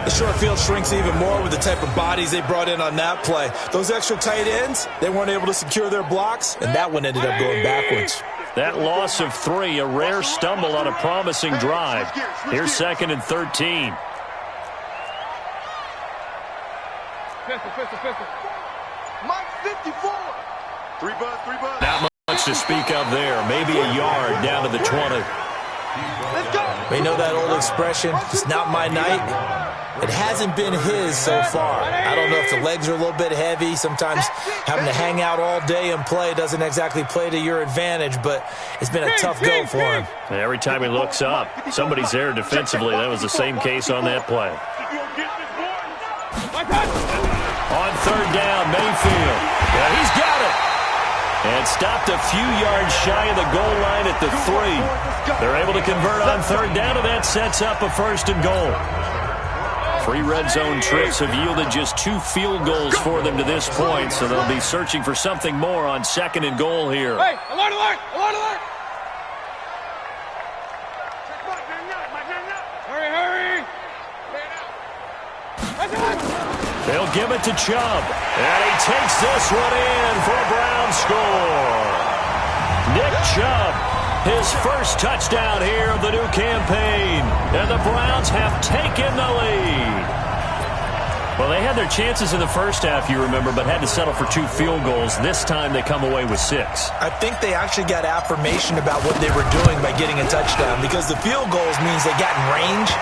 The short field shrinks even more with the type of bodies they brought in on that play. Those extra tight ends, they weren't able to secure their blocks, and that one ended up going backwards. That loss of 3, a rare stumble on a promising drive. Here's 2nd and 13. Pistol. Mike 54. 3 buds. Not much to speak of there. Maybe a yard down to the 20. Let's go. We know that old expression, it's not my night. It hasn't been his so far. I don't know if the legs are a little bit heavy. Sometimes having to hang out all day and play doesn't exactly play to your advantage, but it's been a tough go for him. Every time he looks up, somebody's there defensively. That was the same case on that play. On third down, Mayfield. Yeah, he's got it. And stopped a few yards shy of the goal line at the 3. They're able to convert on third down, and that sets up a 1st and goal. 3 red zone trips have yielded just 2 field goals for them to this point, so they'll be searching for something more on 2nd and goal here. Hey, alert! Hurry! They'll give it to Chubb, and he takes this one in for a Brown score. Nick Chubb, his first touchdown here of the new campaign, and the Browns have taken the lead. Well, they had their chances in the first half, you remember, but had to settle for 2 field goals. This time they come away with 6. I think they actually got affirmation about what they were doing by getting a touchdown, because the field goals means they got in range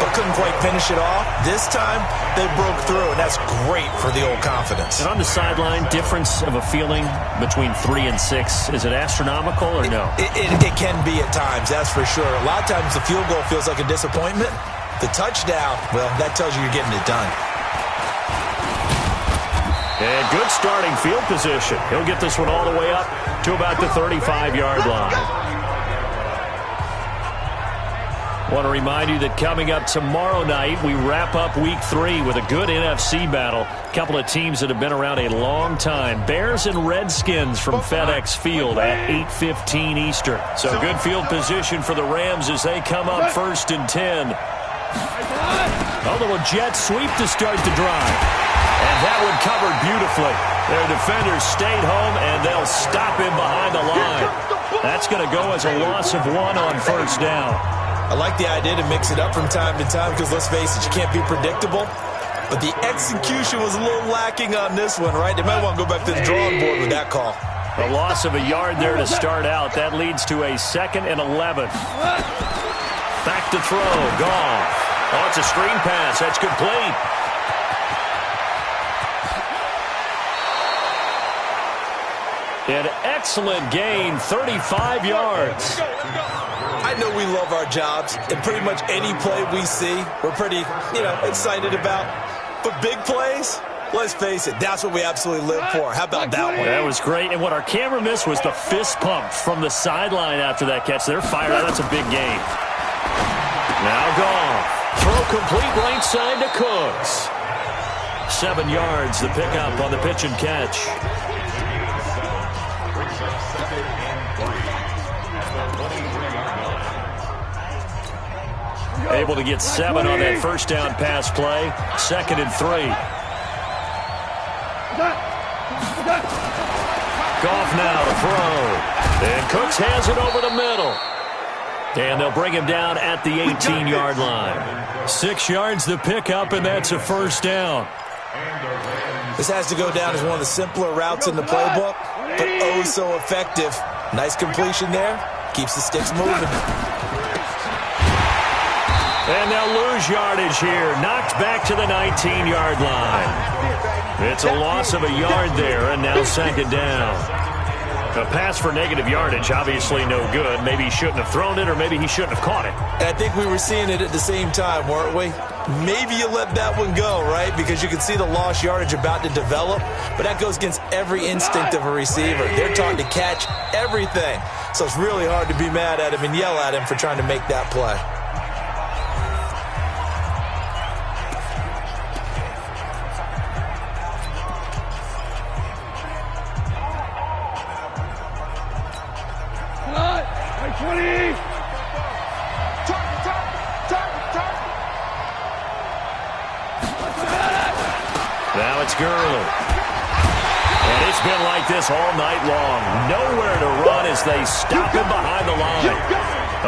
but couldn't quite finish it off. This time, they broke through, and that's great for the old confidence. And on the sideline, difference of a feeling between 3 and 6, is it astronomical or no? It can be at times, that's for sure. A lot of times the field goal feels like a disappointment. The touchdown, well, that tells you you're getting it done. And good starting field position. He'll get this one all the way up to about the 35-yard line. I want to remind you that coming up tomorrow night, we wrap up Week 3 with a good NFC battle. A couple of teams that have been around a long time. Bears and Redskins from FedEx Field at 8:15 Eastern. So good field position for the Rams as they come up 1st and 10. Although a jet sweep to start the drive. And that one covered beautifully. Their defenders stayed home, and they'll stop him behind the line. That's going to go as a loss of 1 on 1st down. I like the idea to mix it up from time to time because, let's face it, you can't be predictable. But the execution was a little lacking on this one, right? They might want to go back to the drawing board with that call. A loss of a yard there to start out. That leads to a 2nd and 11. Back to throw. Goff. Oh, it's a screen pass. That's complete. An excellent gain, 35 yards. I know we love our jobs, and pretty much any play we see, we're pretty, excited about. But big plays, let's face it, that's what we absolutely live for. How about that one? That was great, and what our camera missed was the fist pump from the sideline after that catch. They're fired out. That's a big gain. Now Goff. Throw complete right side to Cooks. 7 yards, the pickup on the pitch and catch. Able to get 7 on that first down pass play. 2nd and 3. Goff now to throw. And Cooks has it over the middle. And they'll bring him down at the 18-yard line. 6 yards the pickup, and that's a first down. This has to go down as one of the simpler routes in the playbook. but oh so effective. Nice completion there. Keeps the sticks moving. And they'll lose yardage here. Knocked back to the 19-yard line. It's a loss of a yard there, and now second down. A pass for negative yardage, obviously no good. Maybe he shouldn't have thrown it, or maybe he shouldn't have caught it. And I think we were seeing it at the same time, weren't we? Maybe you let that one go, right? Because you can see the lost yardage about to develop, but that goes against every instinct of a receiver. They're taught to catch everything. So it's really hard to be mad at him and yell at him for trying to make that play. Now it's Gurley. And it's been like this all night long. Nowhere to run as they stop him behind the line.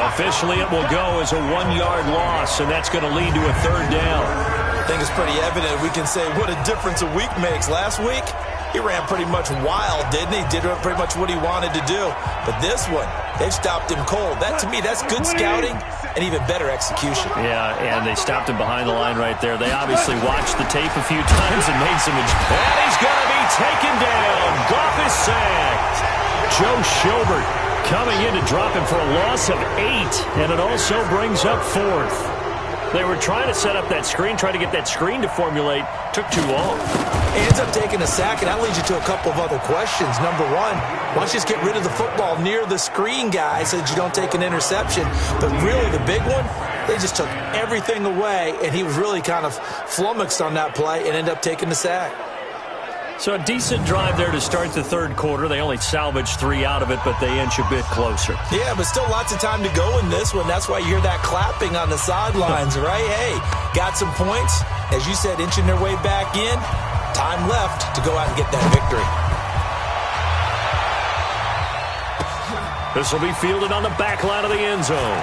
Officially, it will go as a 1-yard loss, and that's going to lead to a third down. I think it's pretty evident. We can say what a difference a week makes. Last week, he ran pretty much wild, didn't he? Did pretty much what he wanted to do. But this one, they've stopped him cold. That, to me, that's good scouting and even better execution. Yeah, and they stopped him behind the line right there. They obviously watched the tape a few times and made some... And he's going to be taken down. Goff is sacked. Joe Schobert coming in to drop him for a loss of 8, and it also brings up fourth. They were trying to set up that screen, trying to get that screen to formulate. Took too long. He ends up taking a sack, and that leads you to a couple of other questions. Number one, why don't you just get rid of the football near the screen guy so that you don't take an interception? But really, the big one, they just took everything away, and he was really kind of flummoxed on that play and ended up taking the sack. So a decent drive there to start the third quarter. They only salvaged 3 out of it, but they inch a bit closer. Yeah, but still lots of time to go in this one. That's why you hear that clapping on the sidelines, right? Hey, got some points. As you said, inching their way back in. Time left to go out and get that victory. This will be fielded on the back line of the end zone.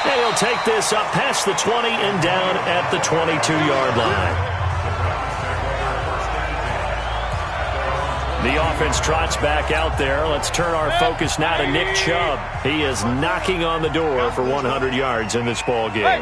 And he'll take this up past the 20 and down at the 22-yard line. The offense trots back out there. Let's turn our focus now to Nick Chubb. He is knocking on the door for 100 yards in this ball game.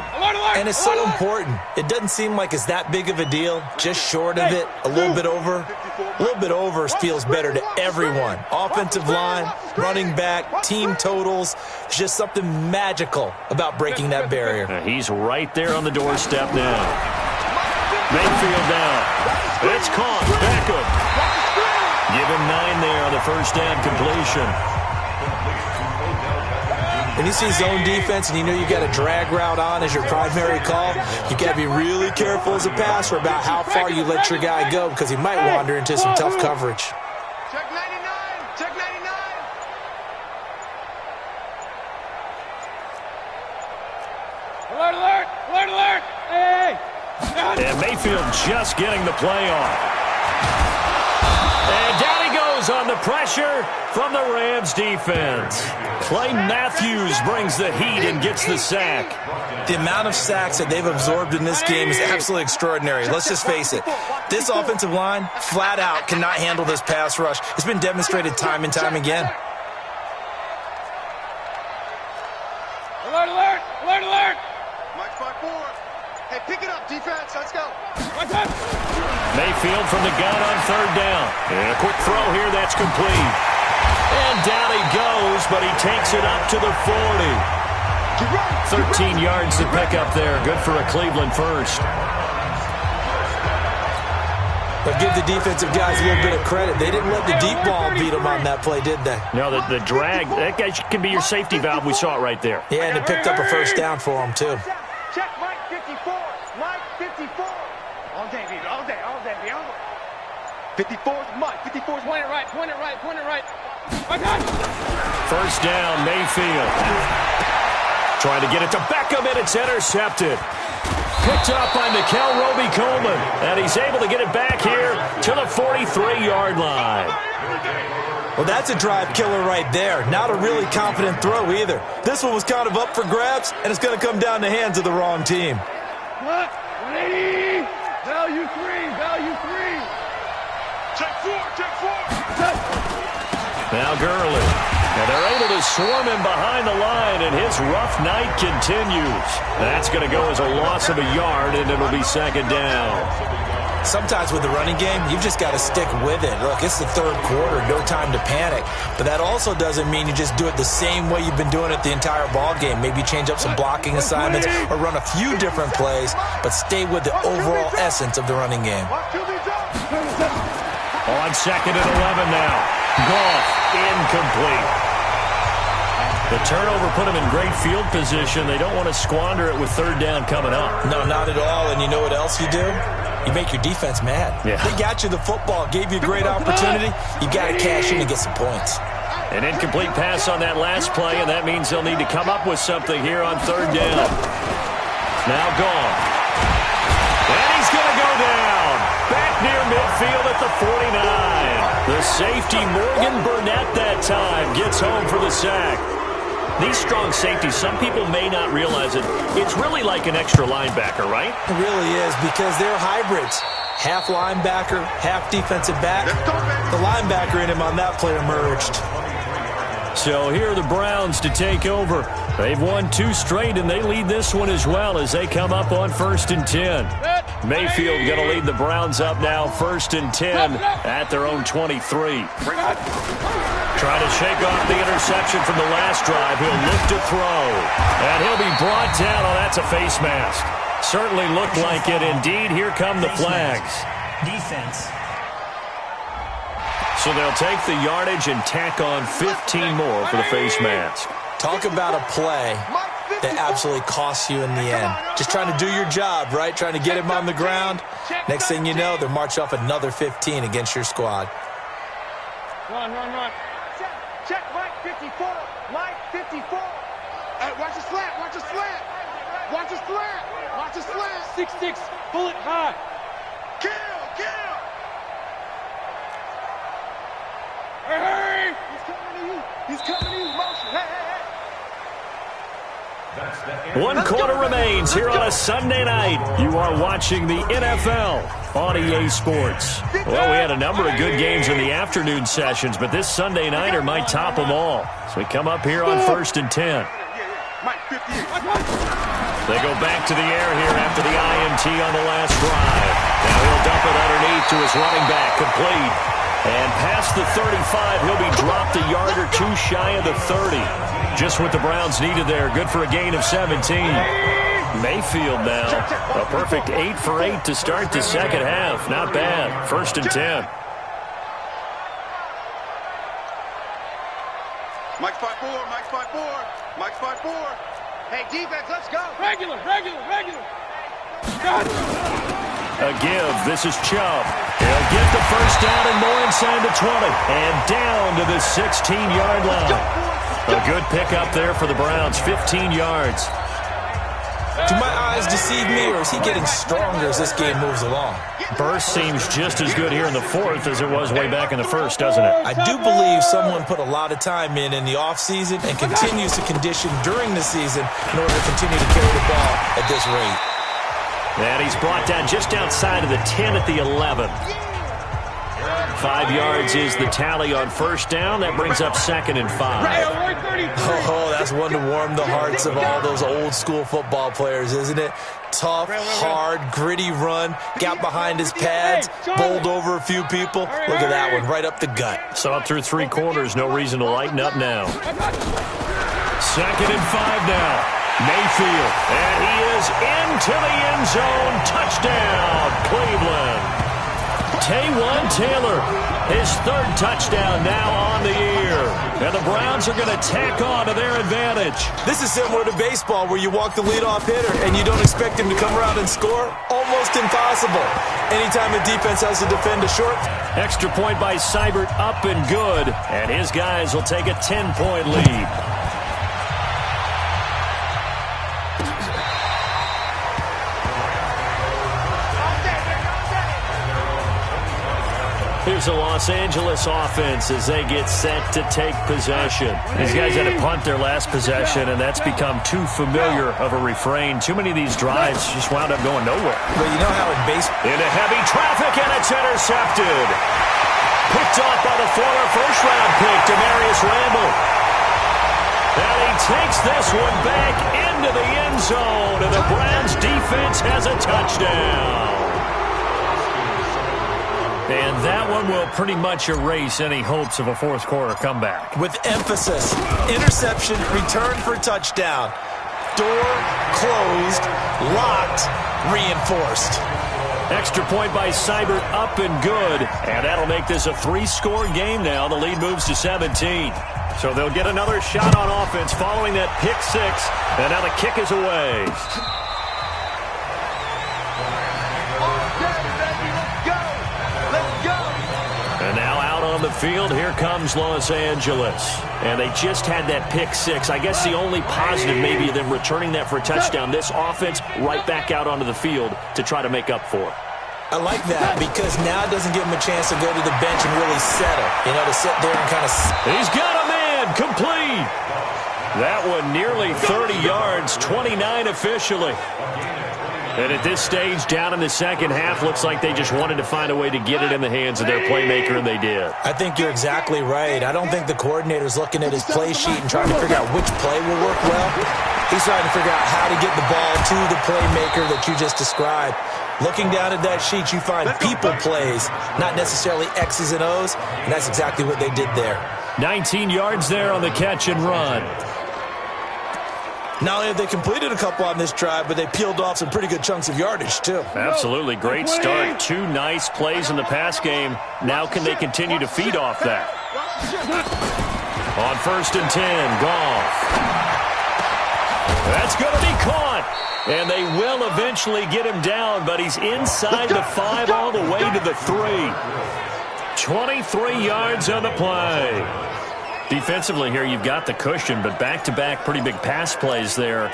And it's so important. It doesn't seem like it's that big of a deal. Just short of it, a little bit over. A little bit over feels better to everyone. Offensive line, running back, team totals. There's just something magical about breaking that barrier. He's right there on the doorstep now. Mayfield down. It's caught. Beckham. Give him 9 there on the first down completion. When you see zone defense and you know you got a drag route on as your primary call, you got to be really careful as a passer about how far you let your guy go because he might wander into some tough coverage. Check 99. Check 99. Alert, alert, alert, alert. Hey. And Mayfield just getting the play off. And down he goes on the pressure from the Rams defense. Clay Matthews brings the heat and gets the sack. The amount of sacks that they've absorbed in this game is absolutely extraordinary. Let's just face it. This offensive line, flat out, cannot handle this pass rush. It's been demonstrated time and time again. Alert, alert, alert, alert. Mike 5-4. Hey, pick it up, defense. Let's go. Mayfield from the gun on third down. And a quick throw here, that's complete. And down he goes, but he takes it up to the 40. 13 yards to pick up there. Good for a Cleveland first. But give the defensive guys a little bit of credit. They didn't let the deep ball beat them on that play, did they? No, the drag, that guy can be your safety valve. We saw it right there. Yeah, and it picked up a first down for them, too. Check Mike 54. Mike 54. All day, baby. All day, all day, baby. 54's Mike. 54's Point it right, point it right, point it right. Okay. First down, Mayfield. Trying to get it to Beckham, and it's intercepted. Picked up by Mikel Roby-Coleman, and he's able to get it back here to the 43-yard line. Well, that's a drive killer right there. Not a really confident throw either. This one was kind of up for grabs, and it's going to come down the hands of the wrong team. 180. Value 3, value 3. Check four. Now Gurley. And they're able to swarm him behind the line, and his rough night continues. That's going to go as a loss of a yard, and it'll be second down. Sometimes with the running game, you've just got to stick with it. Look, it's the third quarter, no time to panic. But that also doesn't mean you just do it the same way you've been doing it the entire ball game. Maybe change up some blocking assignments or run a few different plays, but stay with the overall essence of the running game. On second and 11 now. Goff, incomplete. The turnover put them in great field position. They don't want to squander it with third down coming up. No, not at all. And you know what else you do? You make your defense mad. Yeah. They got you the football, gave you a great opportunity. You got to cash in and get some points. An incomplete pass on that last play, and that means they'll need to come up with something here on third down. Now Goff. And he's going to go down. Back near midfield at the 49. The safety, Morgan Burnett, that time gets home for the sack. These strong safeties, some people may not realize it. It's really like an extra linebacker, right? It really is, because they're hybrids. Half linebacker, half defensive back. The linebacker in him on that play emerged. So here are the Browns to take over. They've won 2 straight, and they lead this one as well as they come up on 1st and 10. Mayfield going to lead the Browns up now, 1st and 10 at their own 23. Trying to shake off the interception from the last drive. He'll look to throw. And he'll be brought down. Oh, that's a face mask. Certainly looked like it. Indeed, here come the flags. Defense. So they'll take the yardage and tack on 15 more for the face mask. Talk about a play that absolutely costs you in the end. Just trying to do your job, right? Trying to get him on the ground. Next thing you know, they'll march off another 15 against your squad. Run. Check Mike 54. Mike 54. Hey, watch the slant. Watch the slant. 6'6". Pull it high. Kill. Hey! He's coming to you. Motion. Hey. 1 quarter remains here on a Sunday night. You are watching the NFL on EA Sports. Well, we had a number of good games in the afternoon sessions, but this Sunday nighter might top them all. So we come up here on 1st and 10. They go back to the air here after the INT on the last drive. Now he'll dump it underneath to his running back, complete. And past the 35, he'll be dropped a yard or 2 shy of the 30. Just what the Browns needed there. Good for a gain of 17. Mayfield now, a perfect 8 for 8 to start the second half. Not bad. 1st and 10. Mike's 5'4". Hey, defense, let's go. Regular. A give. This is Chubb. He'll get the first down and more inside the 20. And down to the 16-yard line. A good pickup there for the Browns. 15 yards. Do my eyes deceive me, or is he getting stronger as this game moves along? Burst seems just as good here in the 4th as it was way back in the 1st, doesn't it? I do believe someone put a lot of time in the offseason and continues to condition during the season in order to continue to carry the ball at this rate. And he's brought down just outside of the 10 at the 11. 5 yards is the tally on first down. That brings up 2nd and 5. Oh, that's one to warm the hearts of all those old-school football players, isn't it? Tough, hard, gritty run. Got behind his pads, bowled over a few people. Look at that one, right up the gut. Saw it through 3 quarters. No reason to lighten up now. 2nd and 5 now. Mayfield, and he is into the end zone. Touchdown, Cleveland. Taywan Taylor, his 3rd touchdown now on the year. And the Browns are going to tack on to their advantage. This is similar to baseball where you walk the leadoff hitter and you don't expect him to come around and score. Almost impossible. Anytime the defense has to defend a short. Extra point by Seibert, up and good. And his guys will take a 10-point lead. Here's the Los Angeles offense as they get set to take possession. These guys had to punt their last possession, and that's become too familiar of a refrain. Too many of these drives just wound up going nowhere. But you know how in baseball... Into heavy traffic, and it's intercepted. Picked off by the former first-round pick, Demarius Randall. And he takes this one back into the end zone, and the Browns defense has a touchdown. And that one will pretty much erase any hopes of a fourth-quarter comeback. With emphasis, interception, return for touchdown. Door closed, locked, reinforced. Extra point by Seibert, up and good. And that'll make this a 3-score game now. The lead moves to 17. So they'll get another shot on offense following that pick six. And now the kick is away. And now out on the field, here comes Los Angeles. And they just had that pick six. I guess the only positive maybe of them returning that for a touchdown. This offense right back out onto the field to try to make up for it. I like that because now it doesn't give him a chance to go to the bench and really settle. You know, to sit there and kind of... He's got a man, complete. That one nearly 30 yards, 29 officially. And at this stage, down in the second half, looks like they just wanted to find a way to get it in the hands of their playmaker, and they did. I think you're exactly right. I don't think the coordinator's looking at his play sheet and trying to figure out which play will work well. He's trying to figure out how to get the ball to the playmaker that you just described. Looking down at that sheet, you find people plays, not necessarily X's and O's, and that's exactly what they did there. 19 yards there on the catch and run. Not only have they completed a couple on this drive, but they peeled off some pretty good chunks of yardage, too. Absolutely. Great start. 2 nice plays in the pass game. Now can they continue to feed off that? On 1st and 10, Goff. That's going to be caught. And they will eventually get him down, but he's inside the 5 all the way to the 3. 23 yards on the play. Defensively here, you've got the cushion, but back-to-back pretty big pass plays there.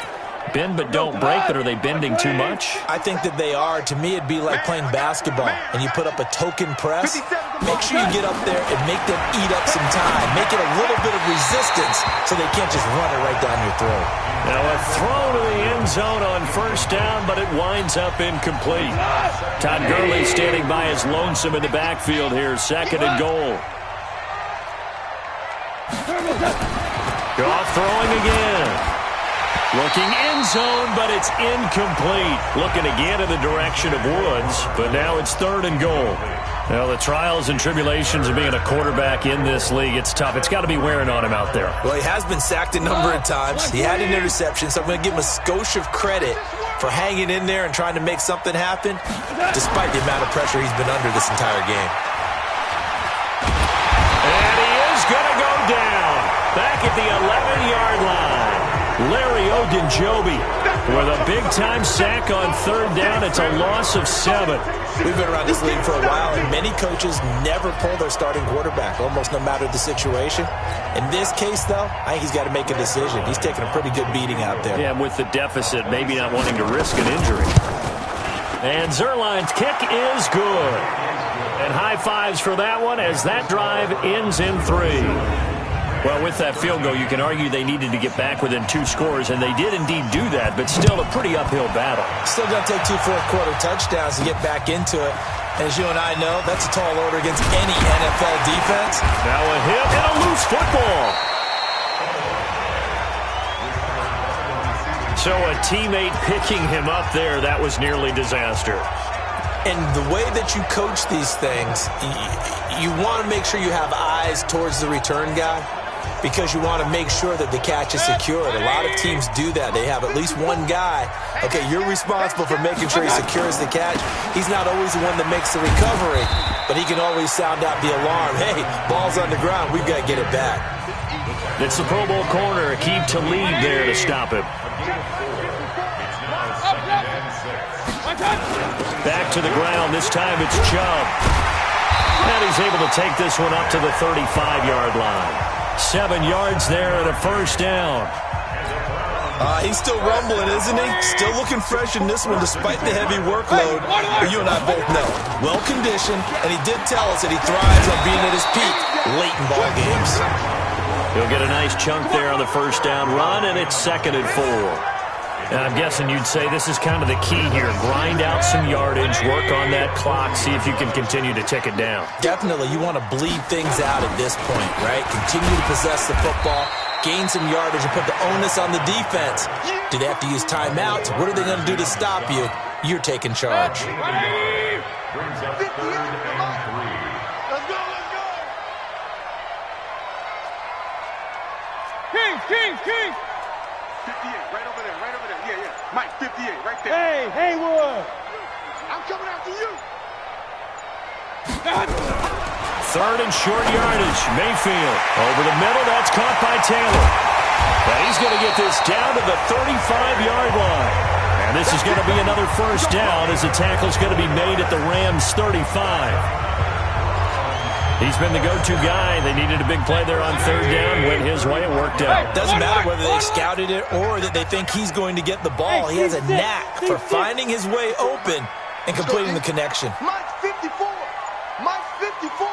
Bend but don't break, but are they bending too much? I think that they are. To me, it'd be like playing basketball, and you put up a token press. Make sure you get up there and make them eat up some time. Make it a little bit of resistance so they can't just run it right down your throat. Now a throw to the end zone on 1st down, but it winds up incomplete. Todd Gurley standing by as lonesome in the backfield here, 2nd and goal. Goff throwing again. Looking end zone, but it's incomplete. Looking again in the direction of Woods, but now it's 3rd and goal. Now, the trials and tribulations of being a quarterback in this league, it's tough. It's got to be wearing on him out there. Well, he has been sacked a number of times. He had an interception, so I'm going to give him a skosh of credit for hanging in there and trying to make something happen, despite the amount of pressure he's been under this entire game. And he is going to go down back at the 11-yard line. Larry Ogunjobi with a big-time sack on 3rd down. It's a loss of 7. We've been around this league for a while, and many coaches never pull their starting quarterback, almost no matter the situation. In this case, though, I think he's got to make a decision. He's taking a pretty good beating out there. Yeah, with the deficit, maybe not wanting to risk an injury. And Zerline's kick is good. And high fives for that one as that drive ends in 3. Well, with that field goal, you can argue they needed to get back within 2 scores, and they did indeed do that, but still a pretty uphill battle. Still going to take 2 fourth-quarter touchdowns to get back into it. And as you and I know, that's a tall order against any NFL defense. Now a hit and a loose football. So a teammate picking him up there, that was nearly disaster. And the way that you coach these things, you want to make sure you have eyes towards the return guy, because you want to make sure that the catch is secured. A lot of teams do that. They have at least one guy. Okay, you're responsible for making sure he secures the catch. He's not always the one that makes the recovery, but he can always sound out the alarm. Hey, ball's on the ground. We've got to get it back. It's the Pro Bowl corner, Akeem Talib there to stop him. Back to the ground. This time it's Chubb. And he's able to take this one up to the 35-yard line. 7 yards there and a 1st down. He's still rumbling, isn't he? Still looking fresh in this one despite the heavy workload. But you and I both know. Well-conditioned, and he did tell us that he thrives on being at his peak late in ball games. He'll get a nice chunk there on the 1st down run, and it's 2nd and 4. And I'm guessing you'd say this is kind of the key here. Grind out some yardage, work on that clock, see if you can continue to tick it down. Definitely, you want to bleed things out at this point, right? Continue to possess the football, gain some yardage, and put the onus on the defense. Do they have to use timeouts? What are they going to do to stop you? You're taking charge. Let's go, let's go. Kings. 58, right over there. Yeah. Mike, 58, right there. Hey, Haywood. I'm coming after you. Third and short yardage. Mayfield over the middle. That's caught by Taylor. And he's going to get this down to the 35-yard line. And this is going to be another first down as the tackle's going to be made at the Rams' 35. He's been the go-to guy. They needed a big play there on third down. Went his way. It worked out. Doesn't matter whether they scouted it or that they think he's going to get the ball. He has a knack for finding his way open and completing the connection. Mike's 54. Mike's 54.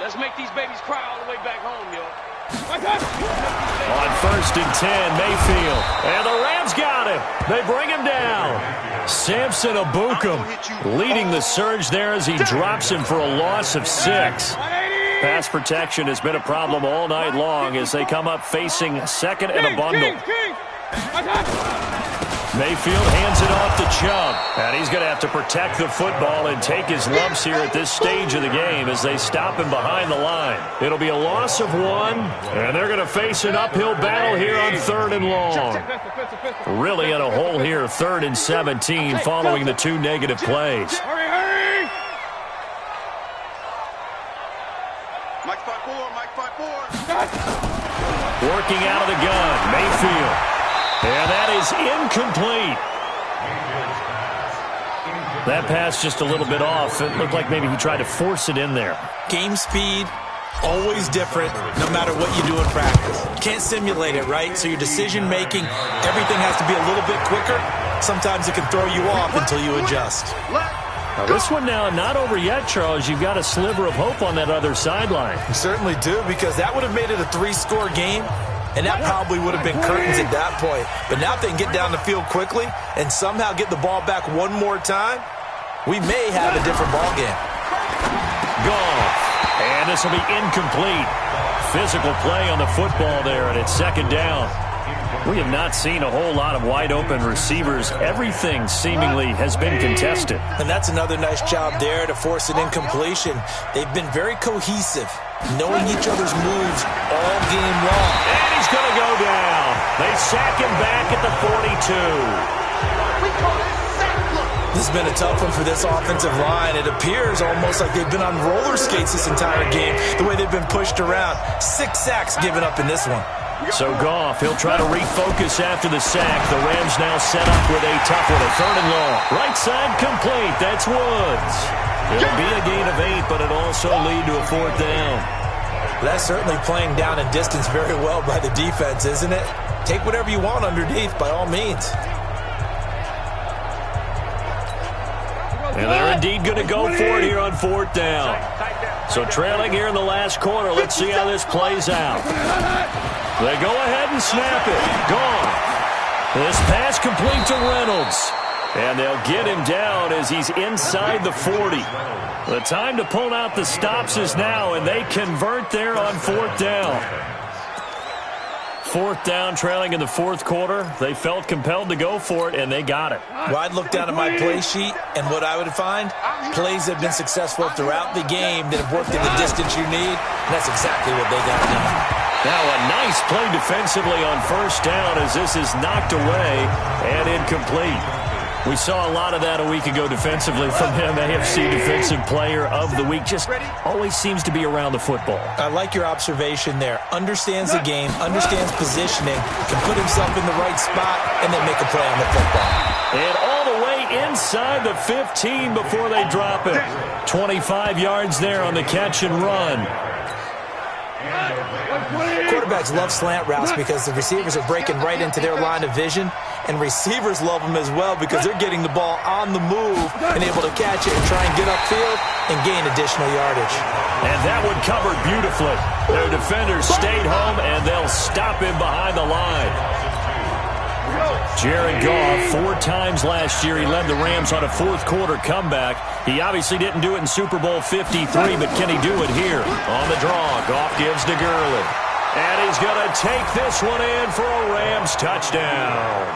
Let's make these babies cry all the way back home, yo. On first and 10, Mayfield. And the Rams got him. They bring him down. Samson Abukum leading the surge there as he drops him for a loss of 6. Pass protection has been a problem all night long as they come up facing second and a bundle. Mayfield hands it off to Chubb. And he's going to have to protect the football and take his lumps here at this stage of the game as they stop him behind the line. It'll be a loss of 1, and they're going to face an uphill battle here on third and long. Really in a hole here, 3rd and 17 following the 2 negative plays. Mike 5-4, Mike 5-4. Working out of the gun, Mayfield. And that is incomplete. That pass just a little bit off. It looked like maybe he tried to force it in there. Game speed, always different, no matter what you do in practice. Can't simulate it, right? So your decision-making, everything has to be a little bit quicker. Sometimes it can throw you off until you adjust. Now this one now not over yet, Charles. You've got a sliver of hope on that other sideline. You certainly do, because that would have made it a 3-score game. And that probably would have been curtains at that point. But now if they can get down the field quickly and somehow get the ball back one more time, we may have a different ball game. Gone. And this will be incomplete. Physical play on the football there, and it's second down. We have not seen a whole lot of wide-open receivers. Everything seemingly has been contested. And that's another nice job there to force an incompletion. They've been very cohesive, knowing each other's moves all game long. And he's going to go down. They sack him back at the 42. We call it sack block. This has been a tough one for this offensive line. It appears almost like they've been on roller skates this entire game, the way they've been pushed around. 6 sacks given up in this one. So Goff, he'll try to refocus after the sack. The Rams now set up with a tough one, a 3rd and long. Right side complete. That's Woods. It'll be a gain of 8, but it'll also lead to a 4th down. That's certainly playing down in distance very well by the defense, isn't it? Take whatever you want underneath, by all means. And they're indeed going to go for it here on 4th down. So trailing here in the last quarter, let's see how this plays out. They go ahead and snap it. Gone. This pass complete to Reynolds. And they'll get him down as he's inside the 40. The time to pull out the stops is now, and they convert there on 4th down. 4th down, trailing in the 4th quarter. They felt compelled to go for it, and they got it. Well, I'd look down at my play sheet, and what I would find, plays that have been successful throughout the game that have worked in the distance you need, and that's exactly what they got done. Now a nice play defensively on 1st down as this is knocked away and incomplete. We saw a lot of that a week ago defensively from him. AFC Defensive Player of the Week. Just always seems to be around the football. I like your observation there. Understands the game, understands positioning, can put himself in the right spot, and then make a play on the football. And all the way inside the 15 before they drop it. 25 yards there on the catch and run. Quarterbacks love slant routes because the receivers are breaking right into their line of vision, and receivers love them as well because they're getting the ball on the move and able to catch it and try and get upfield and gain additional yardage. And that one covered beautifully. Their defenders stayed home, and they'll stop him behind the line. Jared Goff, 4 times last year, he led the Rams on a fourth-quarter comeback. He obviously didn't do it in Super Bowl 53, but can he do it here? On the draw, Goff gives to Gurley. And he's going to take this one in for a Rams touchdown.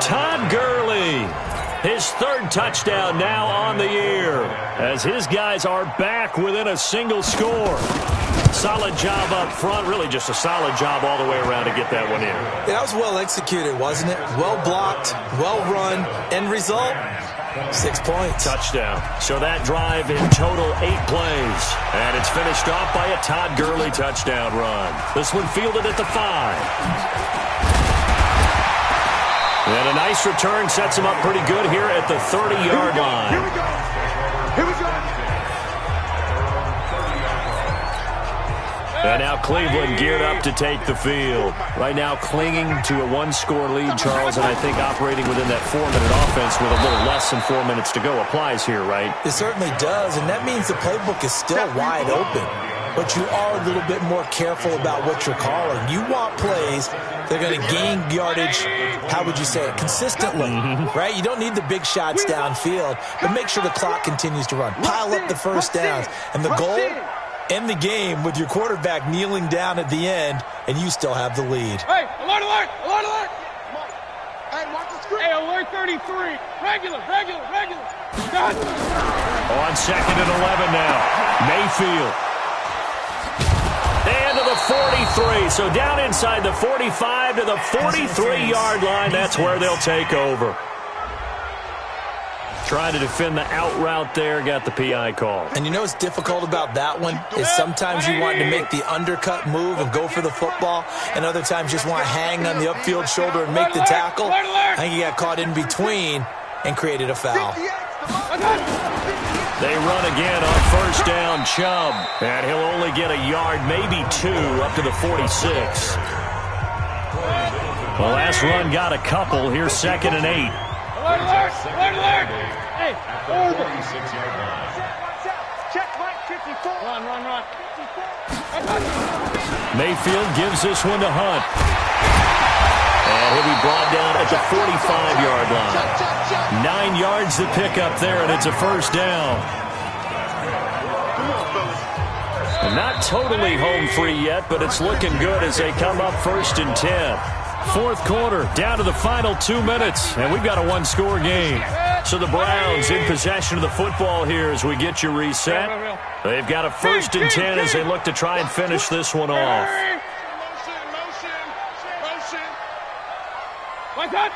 Todd Gurley, his third touchdown now on the year, as his guys are back within a single score. Solid job up front, really just a solid job all the way around to get that one in. Yeah, that was well executed, wasn't it? Well blocked, well run, end result, 6 points. Touchdown. So that drive in total 8 plays. And it's finished off by a Todd Gurley touchdown run. This one fielded at the 5. And a nice return sets him up pretty good here at the 30-yard line. Here we go. Here we go. And now Cleveland geared up to take the field. Right now clinging to a 1-score lead, Charles, and I think operating within that 4-minute offense with a little less than 4 minutes to go applies here, right? It certainly does, and that means the playbook is still wide open. But you are a little bit more careful about what you're calling. You want plays that are going to gain yardage, how would you say it, consistently, right? You don't need the big shots downfield, but make sure the clock continues to run. Pile up the first downs. And the goal, end the game with your quarterback kneeling down at the end, and you still have the lead. Hey, alert, alert, alert, alert. Hey, watch the screen. Hey, alert 33. Regular. Done. On 2nd and 11 now. Mayfield. And to the 43. So down inside the 45 to the 43-yard line. That's where they'll take over. Trying to defend the out route there, got the PI call. And you know what's difficult about that one is sometimes you want to make the undercut move and go for the football, and other times just want to hang on the upfield shoulder and make the tackle. I think he got caught in between and created a foul. They run again on first down, Chubb. And he'll only get a yard, maybe 2, up to the 46. The last run got a couple. Here's 2nd and 8. Alert. Hey, over. Check Mike 54. Run. Mayfield gives this one to Hunt. And he'll be brought down at the 45-yard line. 9 yards to pick up there, and it's a first down. Not totally home free yet, but it's looking good as they come up 1st and 10. Fourth quarter, down to the final 2 minutes, and we've got a 1-score game. So the Browns in possession of the football here as we get you reset. They've got a 1st and 10 as they look to try and finish this one off. One touch.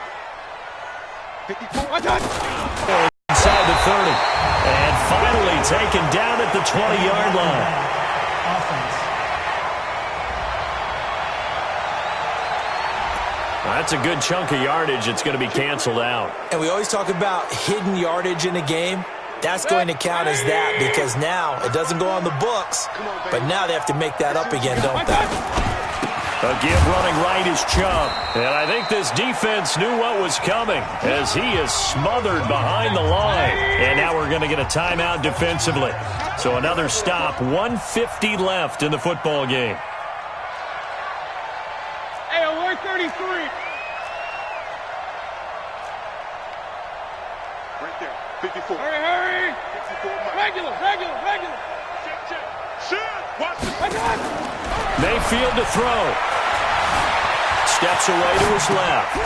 Inside the 30. And finally taken down at the 20-yard line. Offense. That's a good chunk of yardage. It's going to be canceled out. And we always talk about hidden yardage in a game. That's going to count as that because now it doesn't go on the books, but now they have to make that up again, don't they? A give running right is Chubb. And I think this defense knew what was coming as he is smothered behind the line. And now we're going to get a timeout defensively. So another stop, 1:50 left in the football game. Hey, alert 33. Right there. 54. Hurry. 54. Regular. Check. Shoot. Watch the Mayfield to throw. Steps away to his left.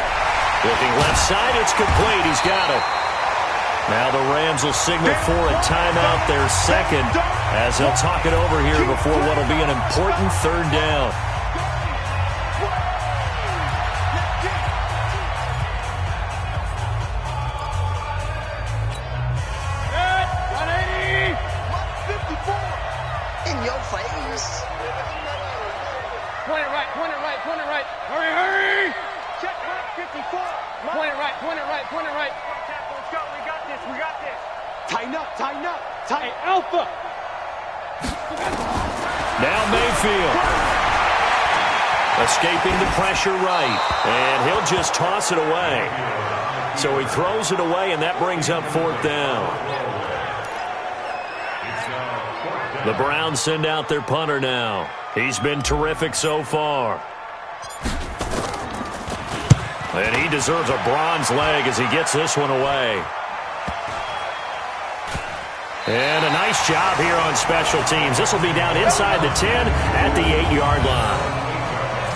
Looking left side, it's complete. He's got it. Now the Rams will signal for a timeout, their second, as they'll talk it over here before what will be an important 3rd down. Point it right. Hurry. check. 54. Point it right. Let's go. We got this. Tighten up. Hey, Alpha. Now Mayfield. Escaping the pressure right. And he'll just toss it away. So he throws it away, and that brings up 4th down. The Browns send out their punter now. He's been terrific so far. And he deserves a bronze leg as he gets this one away. And a nice job here on special teams. This will be down inside the 10 at the 8-yard line.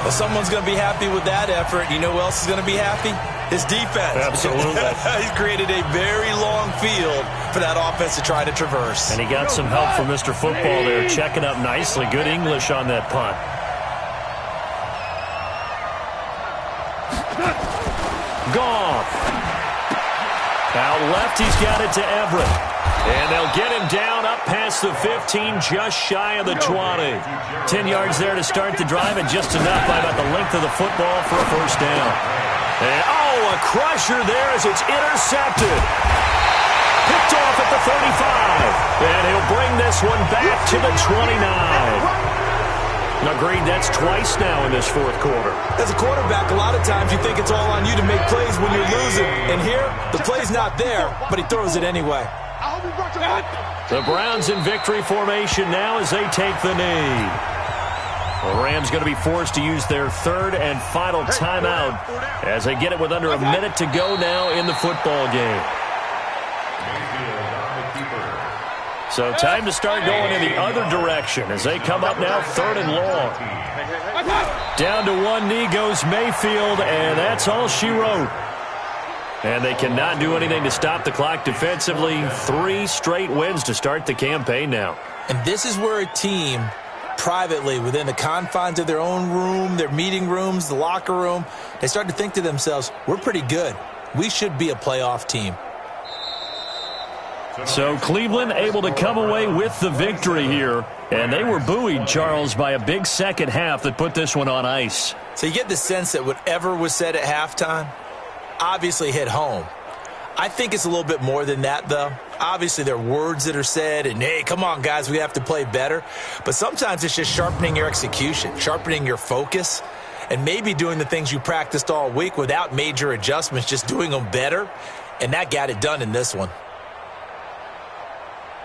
Well, someone's going to be happy with that effort. You know who else is going to be happy? His defense. Absolutely. He's created a very long field for that offense to try to traverse. And he got some help from Mr. Football there, checking up nicely. Good English on that punt. Goff. Out left, he's got it to Everett. And they'll get him down up past the 15, just shy of the 20. 10 yards there to start the drive, and just enough by about the length of the football for a first down. And, oh, a crusher there as it's intercepted. Picked off at the 35. And he'll bring this one back to the 29. Agreed, that's twice now in this fourth quarter. As a quarterback, a lot of times you think it's all on you to make plays when you're losing. And here, the play's not there, but he throws it anyway. The Browns in victory formation now as they take the knee. The Rams going to be forced to use their third and final timeout as they get it with under a minute to go now in the football game. So time to start going in the other direction as they come up now third and long. Down to one knee goes Mayfield, and that's all she wrote. And they cannot do anything to stop the clock defensively. 3 straight wins to start the campaign now. And this is where a team, privately, within the confines of their own room, their meeting rooms, the locker room, they start to think to themselves, we're pretty good. We should be a playoff team. So Cleveland able to come away with the victory here. And they were buoyed, Charles, by a big second half that put this one on ice. So you get the sense that whatever was said at halftime obviously hit home. I think it's a little bit more than that, though. Obviously, there are words that are said, and, hey, come on, guys, we have to play better. But sometimes it's just sharpening your execution, sharpening your focus, and maybe doing the things you practiced all week without major adjustments, just doing them better. And that got it done in this one.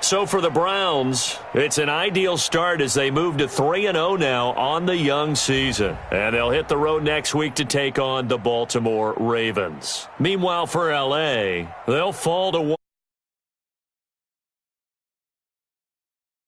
So for the Browns, it's an ideal start as they move to 3-0 now on the young season. And they'll hit the road next week to take on the Baltimore Ravens. Meanwhile, for L.A., they'll fall to 1.